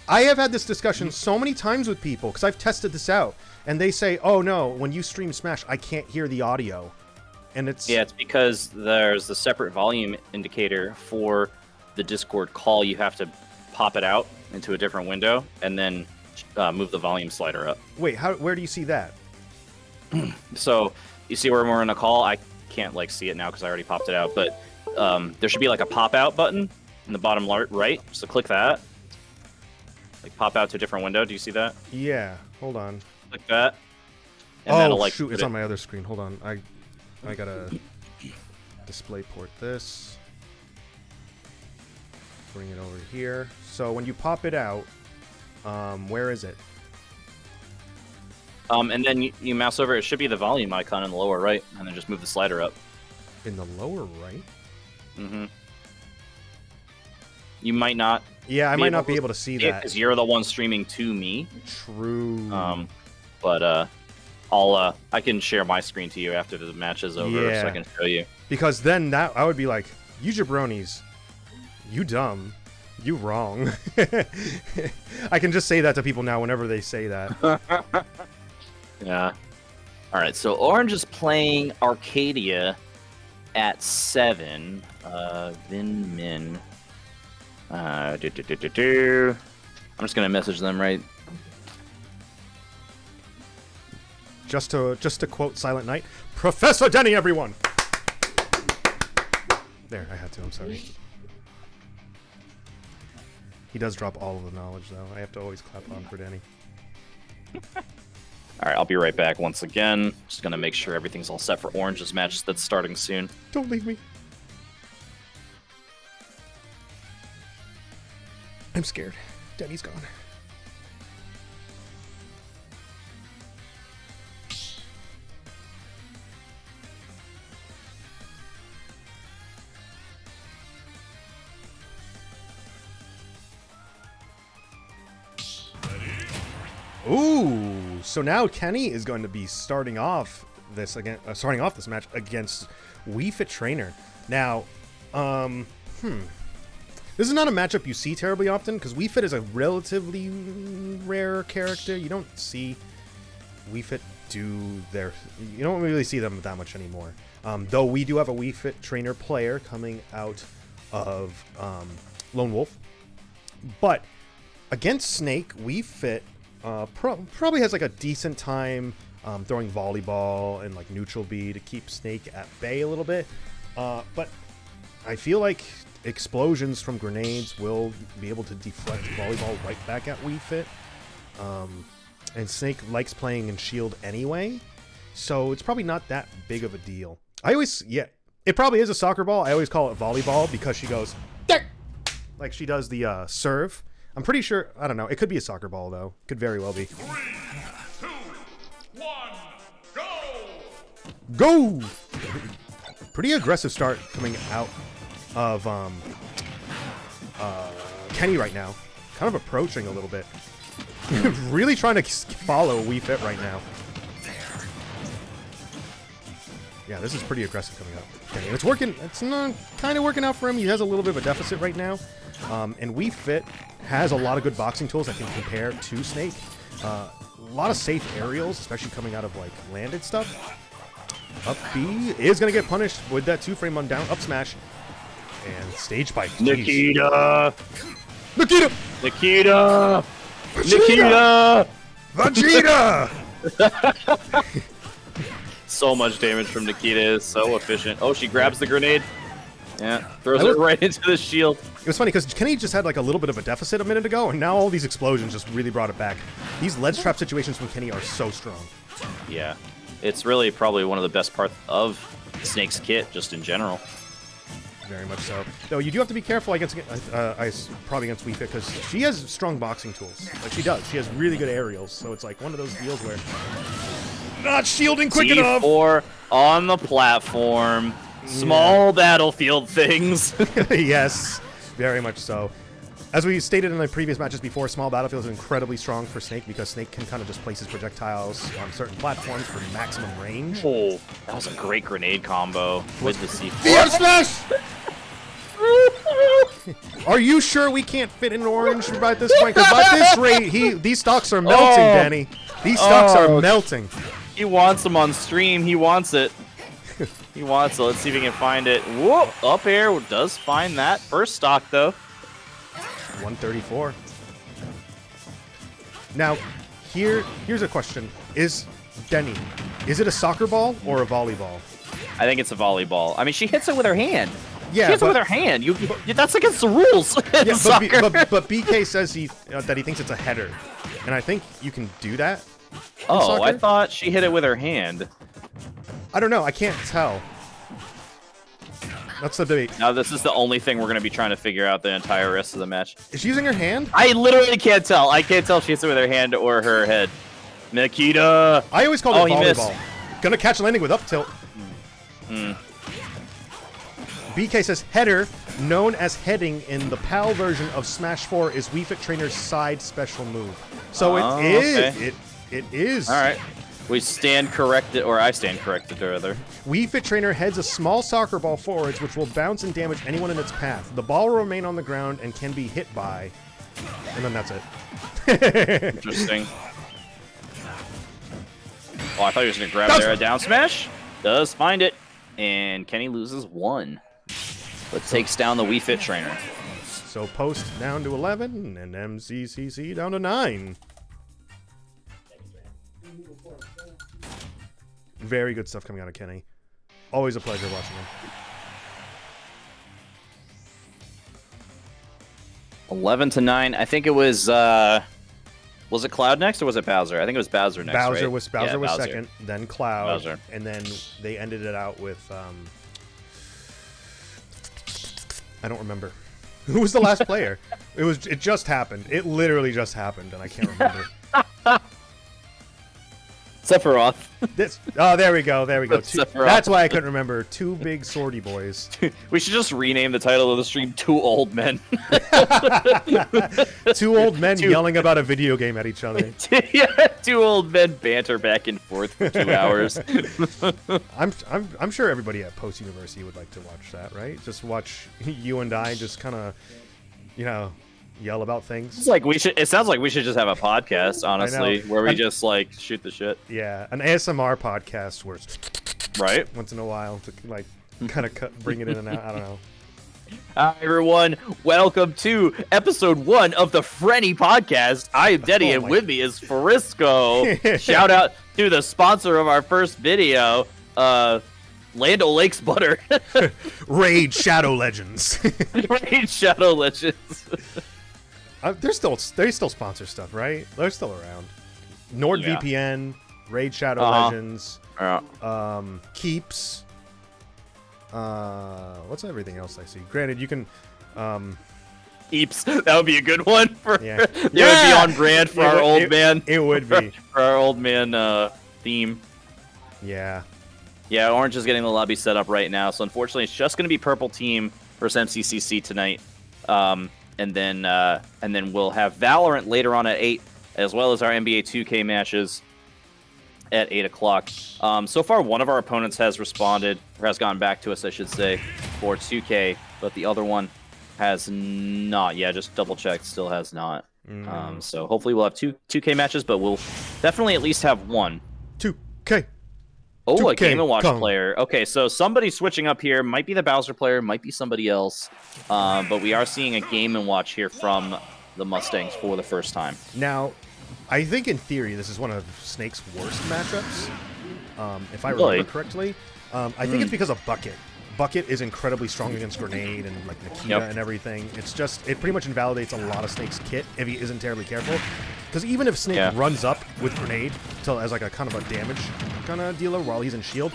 I have had this discussion so many times with people because I've tested this out, and they say, "Oh no, when you stream Smash, I can't hear the audio." And it's because there's a separate volume indicator for the Discord call. You have to pop it out into a different window and then move the volume slider up. Wait, where do you see that? So you see where we're in a call. I can't like see it now because I already popped it out, but there should be like a pop out button in the bottom right. So click that. like pop out to a different window. Do you see that? Yeah, hold on. Like that. And that'll, Oh like, shoot, put it's it- on my other screen. Hold on, I gotta display port this. Bring it over here. So when you pop it out, where is it? And then you mouse over. It should be the volume icon in the lower right, and then just move the slider up. In the lower right? Mm-hmm. You might not. Yeah, I might not be able to see that. Because you're the one streaming to me. True. But I can share my screen to you after the match is over, Yeah. so I can show you. Because then that I would be like, you jabronis, you dumb, you wrong. I can just say that to people now whenever they say that. Yeah. All right. So Orange is playing Arcadia at 7. Vin Min. I'm just gonna message them right. Just to quote Silent Night, Professor Denny, everyone. There, I had to. I'm sorry. He does drop all of the knowledge, though. I have to always clap on for Denny. All right. I'll be right back once again. Just gonna make sure everything's all set for Orange's match that's starting soon. Don't leave me. I'm scared. Denny's gone. Ooh, so now Kenny is going to be starting off this match against Wii Fit Trainer. Now, this is not a matchup you see terribly often because Wii Fit is a relatively rare character. You don't see Wii Fit you don't really see them that much anymore. Though we do have a Wii Fit Trainer player coming out of Lone Wolf, but against Snake, Wii Fit probably has like a decent time throwing volleyball and like neutral B to keep Snake at bay a little bit. But I feel like explosions from grenades will be able to deflect volleyball right back at Wii Fit. And Snake likes playing in shield anyway, so it's probably not that big of a deal. It probably is a soccer ball. I always call it volleyball because she goes like she does the serve. I'm pretty sure, I don't know, it could be a soccer ball though. Could very well be. 3, 2, 1, go! Go! Pretty aggressive start coming out of Kenny right now. Kind of approaching a little bit. Really trying to follow Wii Fit right now. Yeah, this is pretty aggressive coming up. Okay, and it's working. It's not kind of working out for him. He has a little bit of a deficit right now. And Wii Fit has a lot of good boxing tools that can compare to Snake. A lot of safe aerials, especially coming out of like landed stuff. Up B is going to get punished with that 2-frame on down up smash. And stage spike. Jeez. Nikita! Nikita! Nikita! Vegeta! So much damage from Nikita is so efficient. Oh, she grabs the grenade. Yeah, throws it right into the shield. It was funny because Kenny just had like a little bit of a deficit a minute ago, and now all these explosions just really brought it back. These ledge trap situations from Kenny are so strong. Yeah, it's really probably one of the best parts of Snake's kit, just in general. Very much so. Though you do have to be careful against, probably against Wii Fit because she has strong boxing tools. Like she does. She has really good aerials, so it's like one of those deals where not shielding quick enough. C4 on the platform. Small battlefield things. Yes, very much so. As we stated in the previous matches before, small battlefield is incredibly strong for Snake because Snake can kind of just place his projectiles on certain platforms for maximum range. Oh, that was a great grenade combo with the C4. VM Smash! Are you sure we can't fit in orange at this point? Because at this rate, these stocks are melting, Denny. These stocks are melting. He wants them on stream. He wants it. He wants it. Let's see if he can find it. Whoop! Up air does find that. First stock, though. 134. Now, here's a question. Is Denny, is it a soccer ball or a volleyball? I think it's a volleyball. I mean, she hits it with her hand. Yeah, she hits it with but- her hand. That's against the rules in Yeah, soccer. but BK says that he thinks it's a header, and I think you can do that. Oh, I soccer? thought she hit it with her hand. I don't know. I can't tell. That's the debate. Now this is the only thing we're gonna be trying to figure out the entire rest of the match. Is she using her hand? I literally can't tell. I can't tell if she hits it with her hand or her head. Nikita. I always called Oh, it he missed. volleyball. Gonna catch landing with up tilt. BK says header, known as heading in the PAL version of Smash 4, is Wii Fit Trainer's side special move. So it is. okay. It is. All right. We stand corrected, or I stand corrected, rather. Wii Fit Trainer heads a small soccer ball forwards, which will bounce and damage anyone in its path. The ball will remain on the ground and can be hit by, and then that's it. Interesting. Oh, I thought he was gonna grab there. A down smash. Does find it, and Kenny loses 1, but takes down the Wii Fit Trainer. So Post down to 11 and MCCC down to 9. Very good stuff coming out of Kenny. Always a pleasure watching him. 11-9. I think it was it Cloud next or was it Bowser? I think it was Bowser next. Bowser right? was Yeah, Bowser. second, then Cloud, Bowser. and then they ended it out with I don't remember. Who was the last player? It just happened. It literally just happened, and I can't remember. Sephiroth. There we go. Sephiroth. That's why I couldn't remember. 2 big swordy boys. We should just rename the title of the stream "Two Old Men." 2 old men yelling about a video game at each other. Yeah, 2 old men banter back and forth for 2 hours. I'm sure everybody at Post University would like to watch that, right? Just watch you and I just kind of, yell about things. It's like it sounds like we should just have a podcast, honestly, where we just like shoot the shit. Yeah, an ASMR podcast where it's Right. once in a while to like kind of bring it in and out. I don't know. Hi everyone, welcome to episode 1 of the Frenny podcast. I am Denny, and with me is Frisco. Shout out to the sponsor of our first video, Land O'Lakes Butter. Raid Shadow Legends. Raid Shadow Legends. they still sponsor stuff, right? They're still around. NordVPN, Raid Shadow Legends, Keeps. What's everything else I see? Granted, you can. Keeps. That would be a good one for. Yeah. It would be on brand for our old man. It would be for our old man theme. Yeah. Yeah, Orange is getting the lobby set up right now, so unfortunately, it's just going to be Purple Team versus MCCC tonight, and then we'll have Valorant later on at 8, as well as our NBA 2K matches at 8 o'clock. So far, one of our opponents has responded, or has gotten back to us, I should say, for 2K, but the other one has not. Yeah, just double checked, still has not. So hopefully we'll have 2K matches, but we'll definitely at least have one. 2K. Oh, 2K, a Game & Watch come. player. Okay, so somebody switching up here. Might be the Bowser player, might be somebody else. But we are seeing a Game & Watch here from the Mustangs for the first time. Now, I think in theory this is one of Snake's worst matchups, if I Really? remember correctly. I think it's because of Bucket. Bucket is incredibly strong against Grenade and like Nikita and everything. It's just, it pretty much invalidates a lot of Snake's kit if he isn't terribly careful. Because even if Snake runs up with Grenade as like a kind of a damage kind of dealer while he's in shield.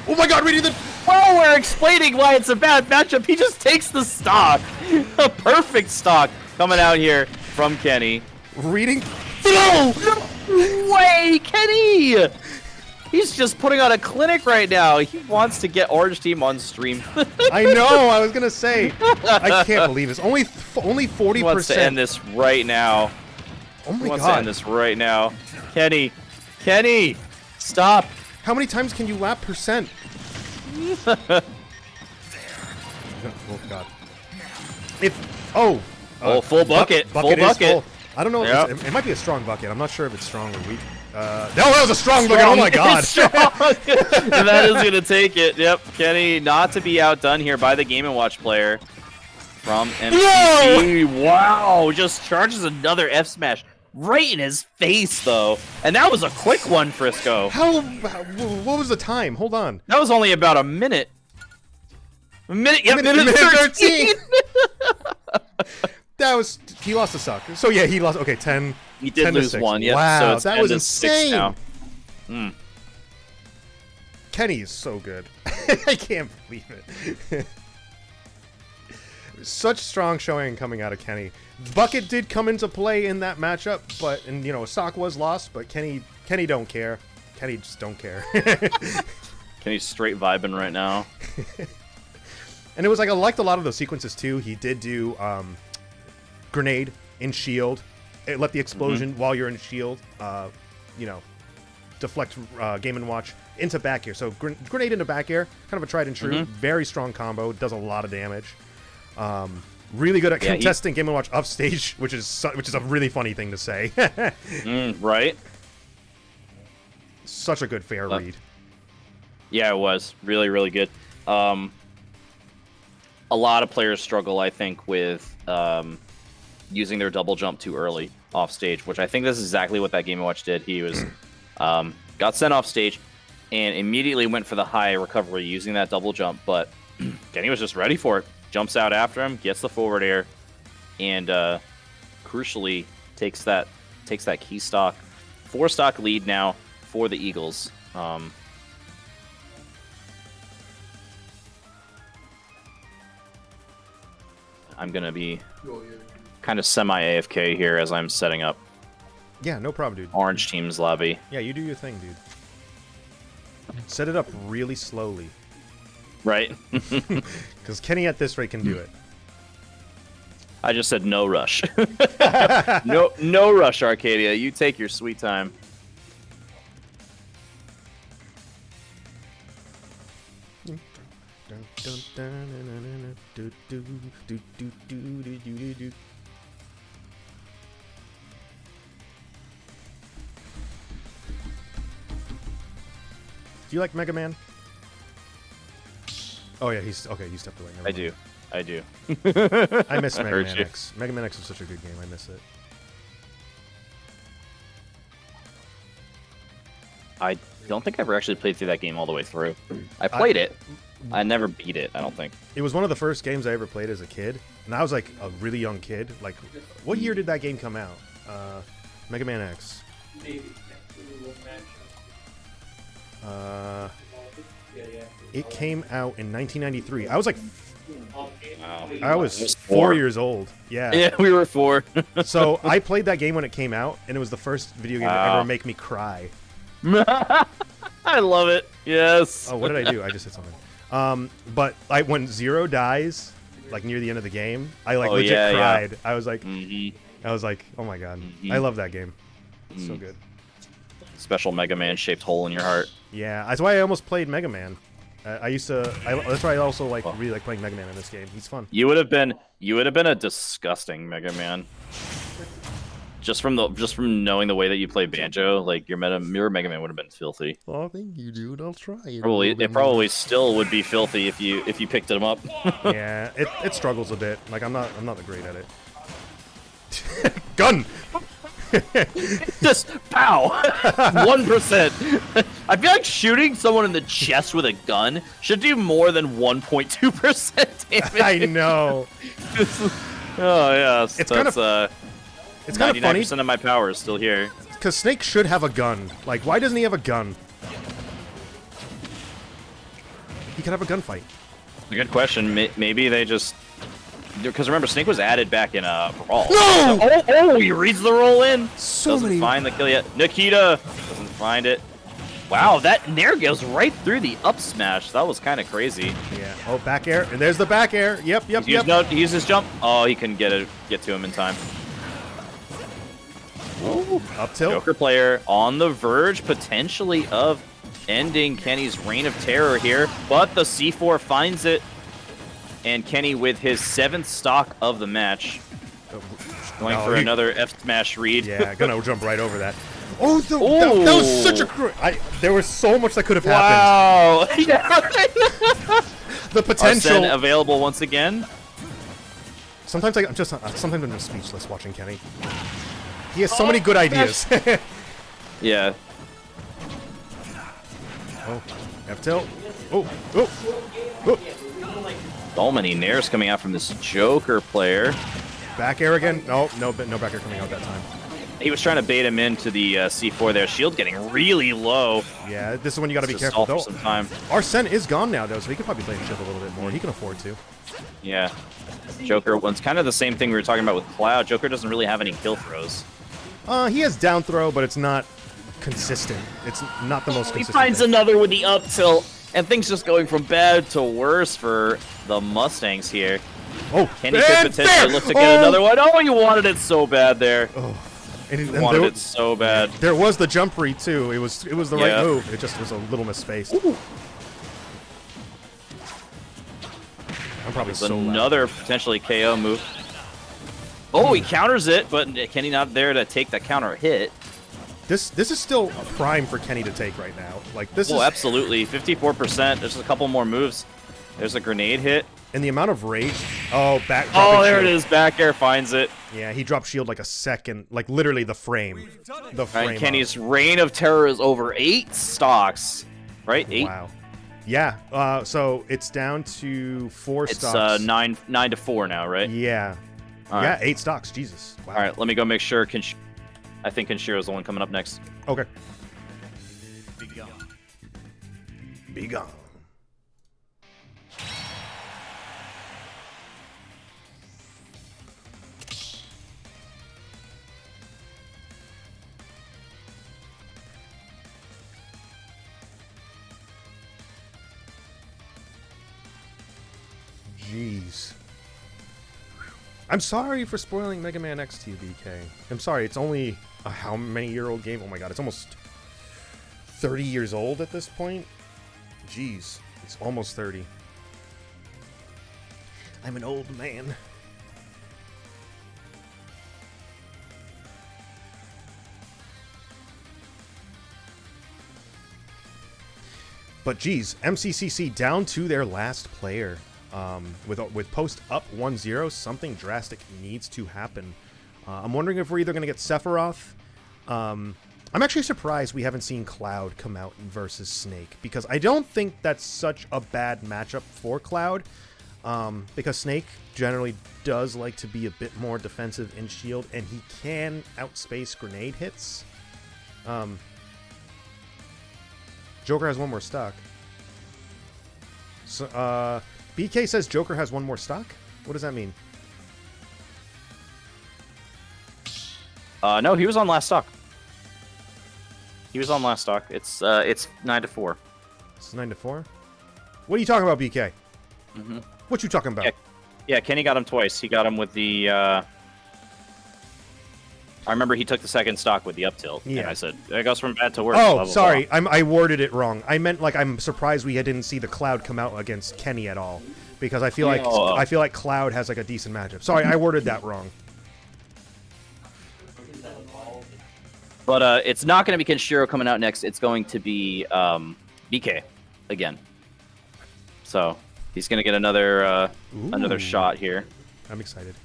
Oh my god, reading the... While we're explaining why it's a bad matchup, he just takes the stock. A perfect stock coming out here from Kenny. Reading... No way, Kenny! He's just putting on a clinic right now. He wants to get Orange Team on stream. I know, I was gonna say. I can't believe this. Only 40%. He wants to end this right now. Oh my He wants to end god. this right now. Kenny, stop. How many times can you lap percent? Oh god. Full bucket. Full is bucket. full. I don't know. If Yep. it might be a strong bucket. I'm not sure if it's strong or weak. No, that was a strong bucket. Oh my god. It's strong. And that is going to take it. Yep. Kenny not to be outdone here by the Game & Watch player from MCC. Wow. Just charges another F smash right in his face, though. And that was a quick one, Frisco. What was the time? Hold on. That was only about a minute. Minute 13. That was he lost a suck. So yeah, he lost. Okay, 10. He did 10 to lose 6. one. Yep. Wow, so it's that 10 was to 6 insane. now. Mm. Kenny is so good. I can't believe it. Such strong showing coming out of Kenny. Bucket did come into play in that matchup, but stock was lost. But Kenny don't care. Kenny just don't care. Kenny's straight vibing right now. And it was like I liked a lot of those sequences too. He did do grenade in shield. It let the explosion while you're in shield. Deflect Game & Watch into back air. So grenade into back air, kind of a tried and true. Very strong combo. Does a lot of damage. Really good at contesting Game & Watch upstage, which is a really funny thing to say. Right. Such a good fair read. Yeah, it was really, really good. A lot of players struggle, I think, with using their double jump too early off stage, which I think this is exactly what that Game & Watch did. He was got sent off stage and immediately went for the high recovery using that double jump, but Denny was just ready for it. Jumps out after him, gets the forward air, and crucially takes that key stock. 4-stock lead now for the Eagles. I'm going to be kind of semi-AFK here as I'm setting up Yeah, no problem, dude. Orange Team's lobby. Yeah, you do your thing, dude. Set it up really slowly. Right? Because Kenny at this rate can do it. I just said no rush. No rush, Arcadia. You take your sweet time. Do you like Mega Man? Oh yeah, he's okay. You stepped away. Never I mind. do. I do. I miss Mega Heard Man you. X. Mega Man X is such a good game. I miss it. I don't think I ever actually played through that game all the way through. I played it. I never beat it, I don't think. It was one of the first games I ever played as a kid, and I was like a really young kid. Like, what year did that game come out? Mega Man X. It came out in 1993. I was like, Wow. I was 4 4 years old. Yeah. Yeah, we were 4. So I played that game when it came out, and it was the first video game to Wow. ever make me cry. I love it. Yes. Oh, what did I do? I just hit something. But when Zero dies, like near the end of the game, I like legit yeah, cried. I was like, Mm-hmm. oh my god, I love that game. It's so good. Special Mega Man shaped hole in your heart. Yeah, that's why I almost played Mega Man. That's why I also really like playing Mega Man in this game. He's fun. You would have been a disgusting Mega Man. Just from knowing the way that you play banjo, like your Mega Man would have been filthy. Oh, thank you, dude. I'll try it. It probably still would be filthy if you picked him up. Yeah, it struggles a bit. Like I'm not that great at it. Gun. Just pow, 1%. I feel like shooting someone in the chest with a gun should do more than 1.2% damage. I know. Oh yes, It's kind of it's kind of funny 99% of my power is still here. because Snake should have a gun. Like, why doesn't he have a gun? He could have a gunfight. A good question. Maybe they just because remember Snake was added back in Brawl. No! Oh, he reads the roll in. So Doesn't many. find the kill yet. Nikita doesn't find it. Wow, that Nair goes right through the up smash. That was kind of crazy. Yeah. Oh, back air. And there's the back air. Yep. He used his jump. Oh, he couldn't get to him in time. Ooh. Up tilt. Joker player on the verge potentially of ending Kenny's reign of terror here, but the C4 finds it, and Kenny with his 7th stock of the match, going for another F smash read. Yeah, gonna jump right over that. Oh, that was such a there was so much that could have happened. Wow. The potential. Arsene available once again. Sometimes I'm just speechless watching Kenny. He has so many good ideas. Yeah. Oh, F tilt. Oh, oh, oh. So many nairs coming out from this Joker player. Back air again. No, no back air coming out that time. He was trying to bait him into the C4 there. Shield getting really low. Yeah, this is when you got to be Just careful. stall for some time. Arsene is gone now, though, so he could probably play the shield a little bit more. He can afford to. Yeah. Joker, it's kind of the same thing we were talking about with Cloud. Joker doesn't really have any kill throws. He has down throw, but it's not consistent. It's not the most He consistent. finds thing. another with the up tilt, and things just going from bad to worse for the Mustangs here. Oh, Kenny could potentially look to get another one. Oh, you wanted it so bad there. Oh. And You wanted it so bad. There was the jump read too. It was the right move. It just was a little misspaced. Ooh. I'm probably It's so loud. another potentially KO move. Oh, he counters it, but Kenny not there to take the counter hit. This is still a prime for Kenny to take right now. Like this Oh, is absolutely. 54%. There's a couple more moves. There's a grenade hit. and the amount of rage. Oh, back. Oh, there shield. it is. Back air finds it. Yeah, he dropped shield like a second, like literally the frame. The frame. And Kenny's reign of terror is over 8 stocks. Right? 8? Wow. Yeah. So it's down to 4 stocks. It's 9 to 4 now, right? Yeah. All yeah, right. 8 stocks. Jesus. Wow. All right, let me go make sure. I think Kenshiro's the one coming up next. Okay. Be gone. Jeez. I'm sorry for spoiling Mega Man X to you, BK. I'm sorry, it's only a how many year old game? Oh my god, it's almost 30 years old at this point? Jeez, it's almost 30. I'm an old man. But geez, MCCC down to their last player. With post up 1-0, something drastic needs to happen. I'm wondering if we're either going to get Sephiroth. I'm actually surprised we haven't seen Cloud come out versus Snake, because I don't think that's such a bad matchup for Cloud, because Snake generally does like to be a bit more defensive in shield, and he can outspace grenade hits. Joker has one more stock. So, BK says Joker has one more stock? What does that mean? No, he was on last stock. He was on last stock. It's 9 to 4. It's 9 to 4? What are you talking about, BK? Mm-hmm. What you talking about? Yeah, Kenny got him twice. He got him with the... I remember he took the second stock with the up tilt. Yeah. And I said, it goes from bad to worse. Oh, blah, blah, sorry. blah. I worded it wrong. I meant like I'm surprised we didn't see the Cloud come out against Kenny at all, because I feel like Cloud has like a decent matchup. Sorry, I worded that wrong. But it's not going to be Kenshiro coming out next. It's going to be BK again. So he's going to get another shot here. I'm excited.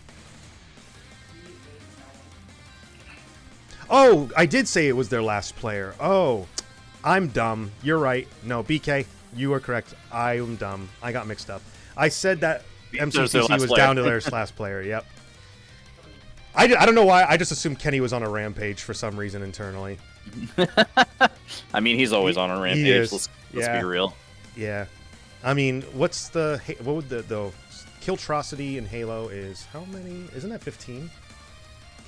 Oh, I did say it was their last player. Oh, I'm dumb. You're right. No, BK, you are correct. I am dumb. I got mixed up. I said that MCCC was down to their last player. Yep. I don't know why. I just assumed Kenny was on a rampage for some reason internally. I mean, he's always on a rampage. He is. Let's Yeah. be real. Yeah. I mean, what would the Killtrocity in Halo is? How many? Isn't that 15?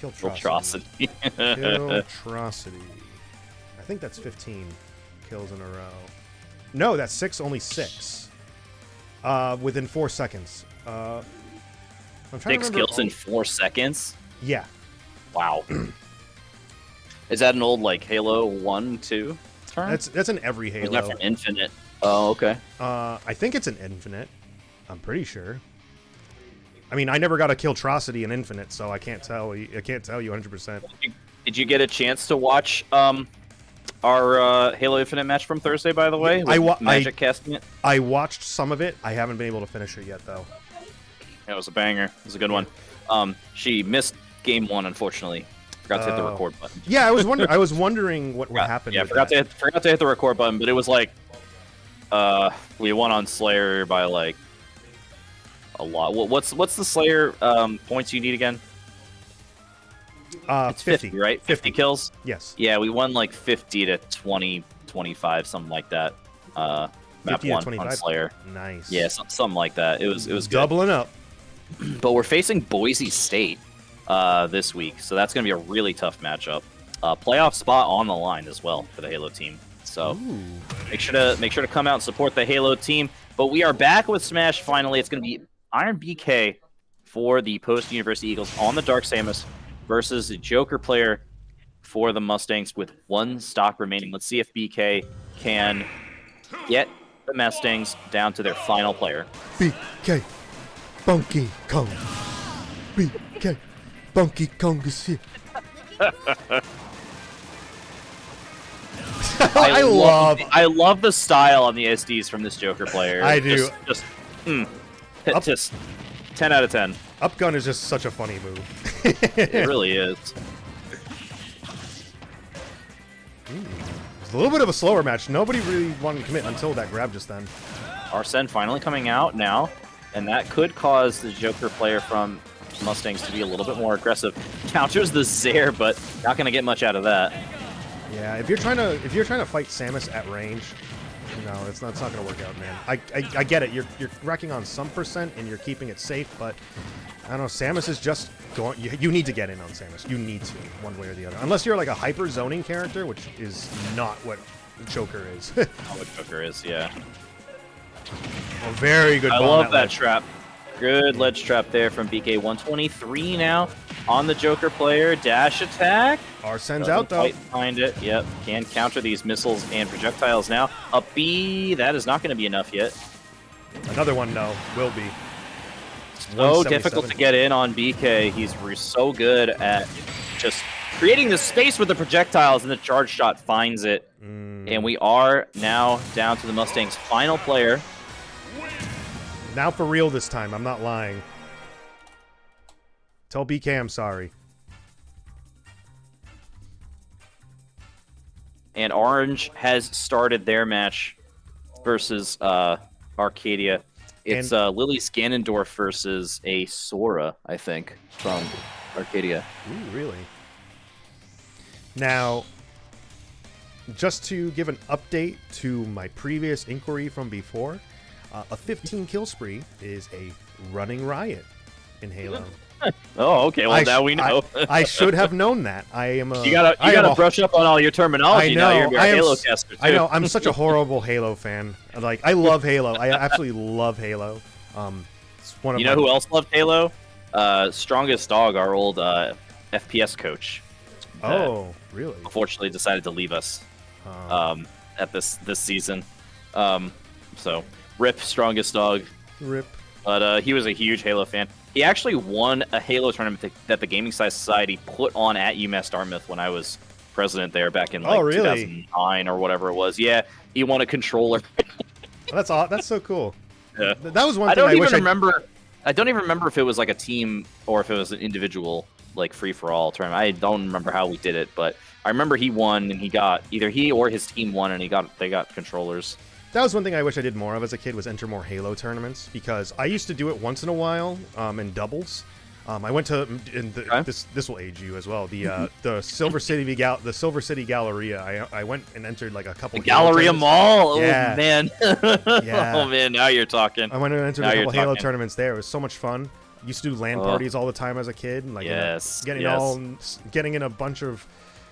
Atrocity. Killtrocity. I think that's 15 kills in a row. No, that's 6. Only 6. Within 4 seconds. I'm trying 6 to remember kills in 4 seconds? Yeah. Wow. Is that an old, like, Halo 1, 2 turn? That's in every Or is that Halo. from Infinite? Oh, okay. I think it's an Infinite. I'm pretty sure. I mean, I never got a Killtrocity in Infinite, so I can't tell you 100%. Did you get a chance to watch our Halo Infinite match from Thursday, by the way? Magic casting it? I watched some of it. I haven't been able to finish it yet, though. Yeah, it was a banger. It was a good one. She missed game 1, unfortunately. Forgot to hit the record button. Yeah, I was wondering what happened. Yeah, with forgot that. to hit the record button, but it was like We won on Slayer by like a lot. What's the Slayer points you need again? It's 50, right? 50 kills? Yes. Yeah, we won like 50 to 20, 25, something like that. Map 50 to 1 on 25? Slayer. Nice. Yeah, something like that. It was good. Doubling up. But we're facing Boise State this week, so that's going to be a really tough matchup. Playoff spot on the line as well for the Halo team. So make sure to come out and support the Halo team. But we are back with Smash finally. It's going to be Iron BK for the Post University Eagles on the Dark Samus versus the Joker player for the Mustangs with 1 stock remaining. Let's see if BK can get the Mustangs down to their final player. BK, Bunky Kong. BK, Bunky Kong is here. I love the style on the SDs from this Joker player. I do. Just 10 out of 10. Upgun is just such a funny move. It really is. It's a little bit of a slower match. Nobody really wanted to commit until that grab just then. Arsene finally coming out now, and that could cause the Joker player from Mustangs to be a little bit more aggressive. Counters the Zaire, but not going to get much out of that. Yeah, if you're trying to fight Samus at range, no, it's not going to work out, man. I get it. You're racking on some percent and you're keeping it safe, but I don't know. Samus is just going. You need to get in on Samus. You need to, one way or the other. Unless you're like a hyper zoning character, which is not what Joker is. Not what Joker is, yeah. A very good. I bomb love at that ledge. trap. Good ledge trap there from BK. 123 now on the Joker player. Dash attack. Arsene's out though. Quite find it. Yep. Can counter these missiles and projectiles now. Up B. That is not going to be enough yet. Another one, no, will be. So difficult to get in on BK. He's so good at just creating the space with the projectiles, and the charge shot finds it. And we are now down to the Mustangs' final player. Now for real this time. I'm not lying. Tell BK I'm sorry. And Orange has started their match versus Arcadia. It's Lily Scannendorf versus a Sora, I think, from Arcadia. Ooh, really? Now, just to give an update to my previous inquiry from before, a 15 kill spree is a running riot in Halo. Oh, okay. Well, now we know. I should have known that. I am a. You gotta brush up on all your terminology. I know. Now you're a Halo caster too. I know. I'm such a horrible Halo fan. Like, I love Halo. I absolutely love Halo. It's one of you know who else loved Halo? Strongest Dog, our old FPS coach. Oh, really? Unfortunately, decided to leave us at this season. So, rip Strongest Dog. Rip. But he was a huge Halo fan. He actually won a Halo tournament that the Gaming Society put on at UMass Dartmouth when I was president there back in like 2009 or whatever it was. Yeah, he won a controller. That's so cool. Yeah. That was one thing I don't even remember if it was like a team or if it was an individual like free-for-all tournament. I don't remember how we did it, but I remember he won and either he or his team won and they got controllers. That was one thing I wish I did more of as a kid, was enter more Halo tournaments, because I used to do it once in a while in doubles. I went to this will age you as well. The Silver City Galleria. I went and entered like a couple. The Galleria Mall. Yeah. Oh man. Yeah. Oh man. Now you're talking. I went and entered a couple Halo tournaments there. It was so much fun. Used to do LAN parties all the time as a kid. Like getting in a bunch of.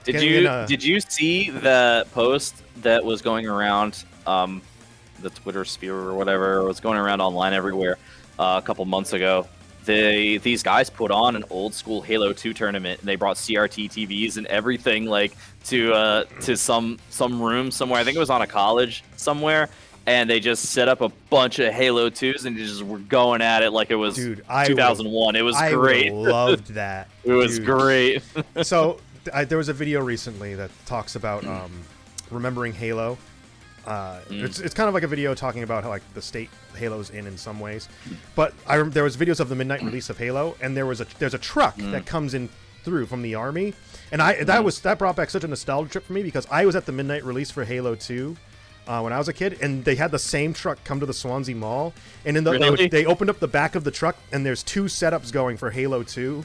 Did you see the post that was going around the Twitter sphere or whatever, was going around online everywhere a couple months ago? These guys put on an old school Halo 2 tournament, and they brought CRT TVs and everything like to some room somewhere. I think it was on a college somewhere, and they just set up a bunch of Halo 2s and just were going at it like it was 2001. It was great. I loved that. It was great. So there was a video recently that talks about remembering Halo. It's kind of like a video talking about how, like, the state Halo's in some ways, but there was videos of the midnight release of Halo, and there's a truck that comes in through from the army, and that brought back such a nostalgia trip for me, because I was at the midnight release for Halo 2 when I was a kid, and they had the same truck come to the Swansea Mall, and Really? they opened up the back of the truck, and there's 2 setups going for Halo 2.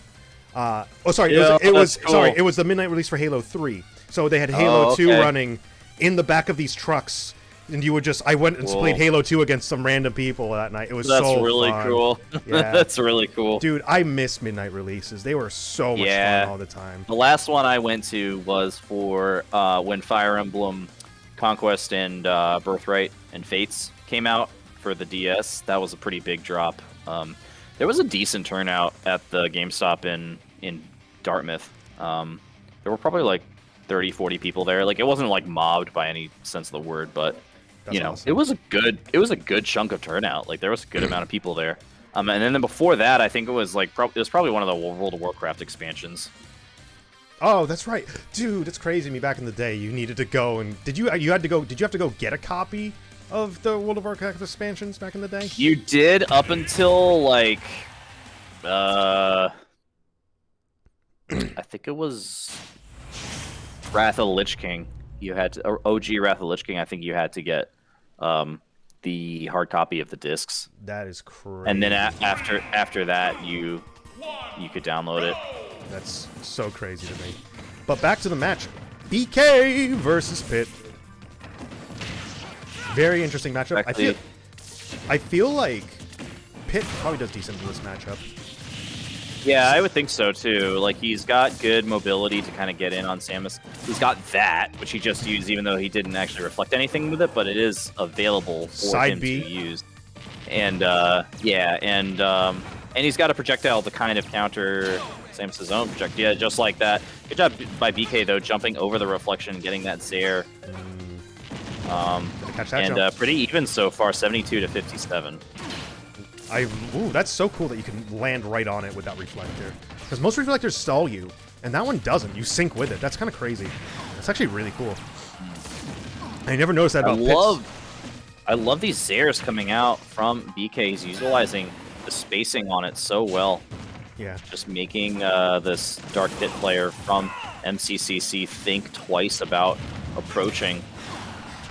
Yeah, It was that's cool. sorry, it was the midnight release for Halo 3. So they had Halo 2 okay. running in the back of these trucks, and you would just I went and Cool. played Halo 2 against some random people that night. It was That's so really fun. cool. Yeah. That's really cool. Dude, I miss midnight releases. They were so much Yeah. fun all the time. The last one I went to was for when Fire Emblem Conquest and Birthright and Fates came out for the DS. That was a pretty big drop. There was a decent turnout at the GameStop in Dartmouth. There were probably like 30, 40 people there. Like, it wasn't like mobbed by any sense of the word, but That's you know, awesome. it was a good chunk of turnout. Like, there was a good amount of people there. And then before that, I think it was like it was probably one of the World of Warcraft expansions. Oh, that's right, dude. It's crazy. To me, back in the day, you needed to go and did you have to go get a copy of the World of Warcraft expansions back in the day? You did up until like I think it was Wrath of the Lich King. You had to, or OG Wrath of the Lich King. I think you had to get the hard copy of the discs, That is crazy. and then after that, you could download it. That's so crazy to me. But back to the match. BK versus Pitt. Very interesting matchup. Exactly. I feel like Pitt probably does decent in this matchup. Yeah, I would think so too. Like, he's got good mobility to kind of get in on Samus. He's got that, which he just used, even though he didn't actually reflect anything with it, but it is available for Side him B. to use. And and he's got a projectile to kind of counter Samus' own projectile. Yeah, just like that. Good job by BK though, jumping over the reflection, getting that Zaire. Catch that And jump. pretty even so far, 72 to 57. Ooh, that's so cool that you can land right on it with that reflector. Because most reflectors stall you, and that one doesn't. You sync with it. That's kind of crazy. That's actually really cool. I never noticed that about Pitt's. I love these Zaires coming out from BK. He's utilizing the spacing on it so well. Yeah. Just making this Dark Pit player from MCCC think twice about approaching.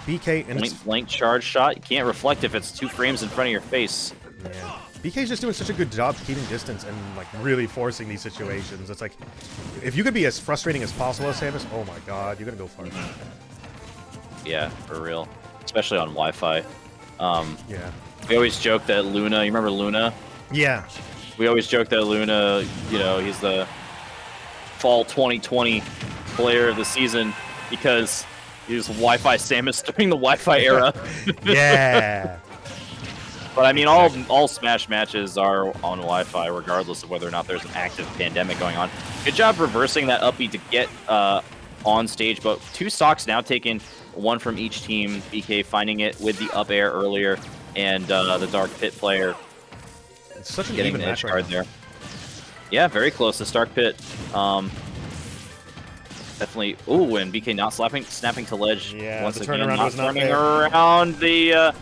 BK and Point blank charge shot. You can't reflect if it's 2 frames in front of your face. yeah. BK's just doing such a good job keeping distance and like really forcing these situations. It's like if you could be as frustrating as possible as Samus, oh my god, you're gonna go far. Yeah, for real. Especially on Wi-Fi. Yeah. We always joke that Luna, you remember Luna? Yeah. We always joke that Luna, you know, he's the fall 2020 player of the season because he was Wi-Fi Samus during the Wi-Fi era. Yeah. But I mean, all Smash matches are on Wi-Fi, regardless of whether or not there's an active pandemic going on. Good job reversing that up B to get on stage, but 2 stocks now taken, 1 from each team. BK finding it with the up air earlier, and the Dark Pit player It's such an getting even the edge match guard right there. Yeah, very close. This Dark Pit. Definitely. Ooh, and BK not snapping to ledge Yeah, once the again. turnaround Not was not turning there. around the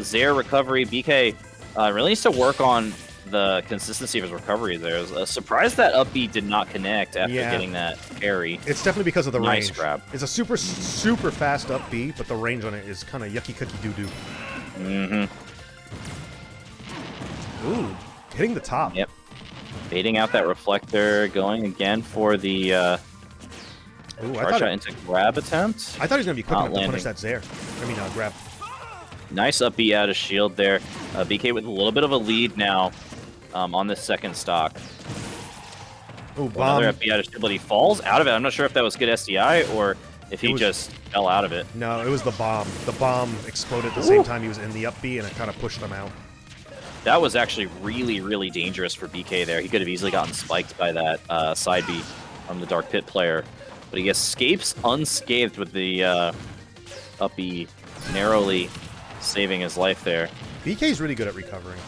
Zaire recovery. BK really needs to work on the consistency of his recovery there. I was surprised that up B did not connect after Yeah. getting that carry. It's definitely because of the Nice range. grab. It's a super fast up B, but the range on it is kind of yucky cookie doo doo. Mm-hmm. Ooh, hitting the top. Yep. Baiting out that reflector, going again for the Ooh, charge shot into grab attempt. I thought he was gonna be quick Not enough to punish landing. that Zaire. I mean, grab. Nice up B out of shield there. BK with a little bit of a lead now on this second stock. Ooh, Another bomb. up B out of shield, but he falls out of it. I'm not sure if that was good SDI or if he was- just fell out of it. No, it was the bomb. The bomb exploded at the same time he was in the up B, and it kind of pushed him out. That was actually really, really dangerous for BK there. He could have easily gotten spiked by that side B from the Dark Pit player. But he escapes unscathed with the up B, narrowly saving his life there. BK's really good at recovering.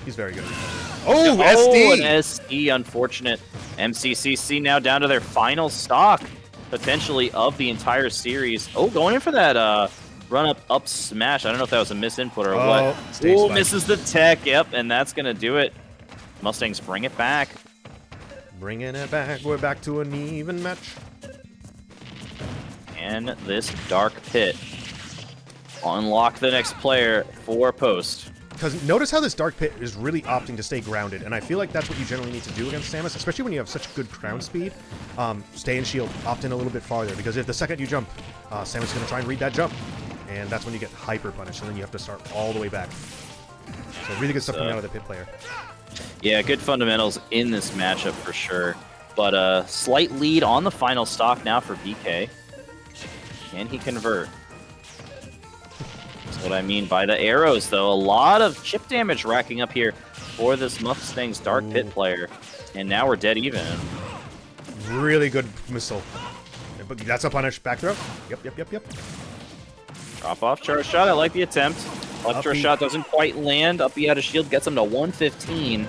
He's very good at recovering. Oh, SD! An SD, unfortunate. MCCC now down to their final stock, potentially, of the entire series. Oh, going in for that run-up smash. I don't know if that was a misinput or what. stage Oh, spike. misses the tech. Yep, and that's going to do it. Mustangs bring it back. Bringing it back. We're back to an even match. Can this Dark Pit unlock the next player for Post? Because notice how this Dark Pit is really opting to stay grounded, and I feel like that's what you generally need to do against Samus, especially when you have such good ground speed. Stay in shield, opt in a little bit farther, because if the second you jump, Samus is going to try and read that jump, and that's when you get hyper punished, and then you have to start all the way back. So really good stuff coming out of the Pit player. Yeah, good fundamentals in this matchup for sure. But a slight lead on the final stock now for BK. Can he convert? That's what I mean by the arrows, though. A lot of chip damage racking up here for this Mustangs Dark Pit player. And now we're dead even. Really good missile. But that's a punish. Back throw. Yep. Drop off charge shot. I like the attempt. Electro shot doesn't quite land. Up out of shield gets him to 115.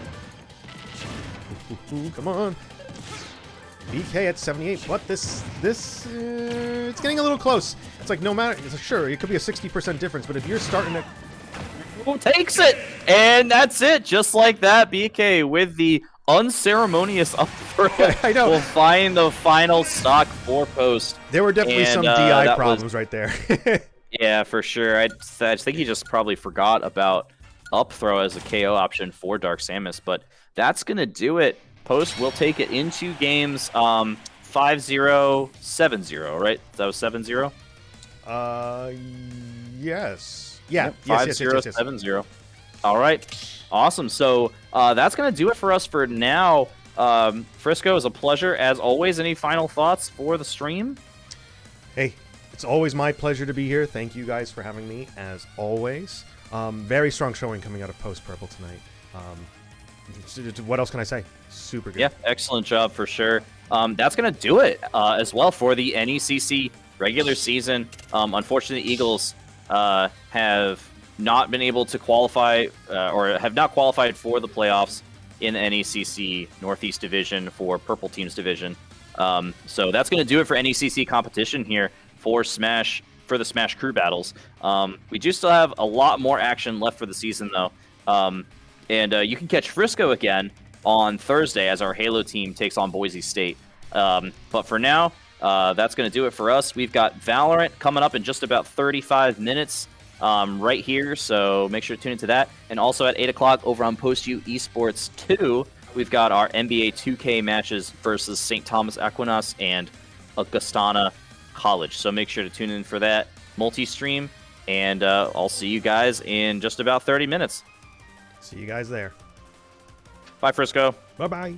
Come on. BK at 78. What? This it's getting a little close. It's like no matter, sure, it could be a 60% difference, but if you're starting to... Who takes it? And that's it. Just like that, BK with the unceremonious up throw I know. will find the final stock for Post. There were definitely some DI problems right there. Yeah, for sure. I think he just probably forgot about up throw as a KO option for Dark Samus, but that's going to do it. Post will take it into games 5-0, 7-0, right? That was 7-0? Yes. Yeah, Yep, yes. 7-0. All right. Awesome. So that's going to do it for us for now. Frisco, it was a pleasure. As always, any final thoughts for the stream? Hey, it's always my pleasure to be here. Thank you guys for having me, as always. Very strong showing coming out of Post Purple tonight. What else can I say? Super good. Yeah, excellent job for sure. That's going to do it as well for the NECC regular season. Unfortunately, Eagles have not been able to qualify or have not qualified for the playoffs in the NECC Northeast Division for Purple Team's division. So that's going to do it for NECC competition here for the Smash Crew battles. We do still have a lot more action left for the season, though. And you can catch Frisco again on Thursday as our Halo team takes on Boise State. But for now, that's going to do it for us. We've got Valorant coming up in just about 35 minutes right here, so make sure to tune into that. And also at 8 o'clock over on PostU Esports 2, we've got our NBA 2K matches versus St. Thomas Aquinas and Augustana College. So make sure to tune in for that multi-stream, and I'll see you guys in just about 30 minutes. See you guys there. Bye, Frisco. Bye-bye.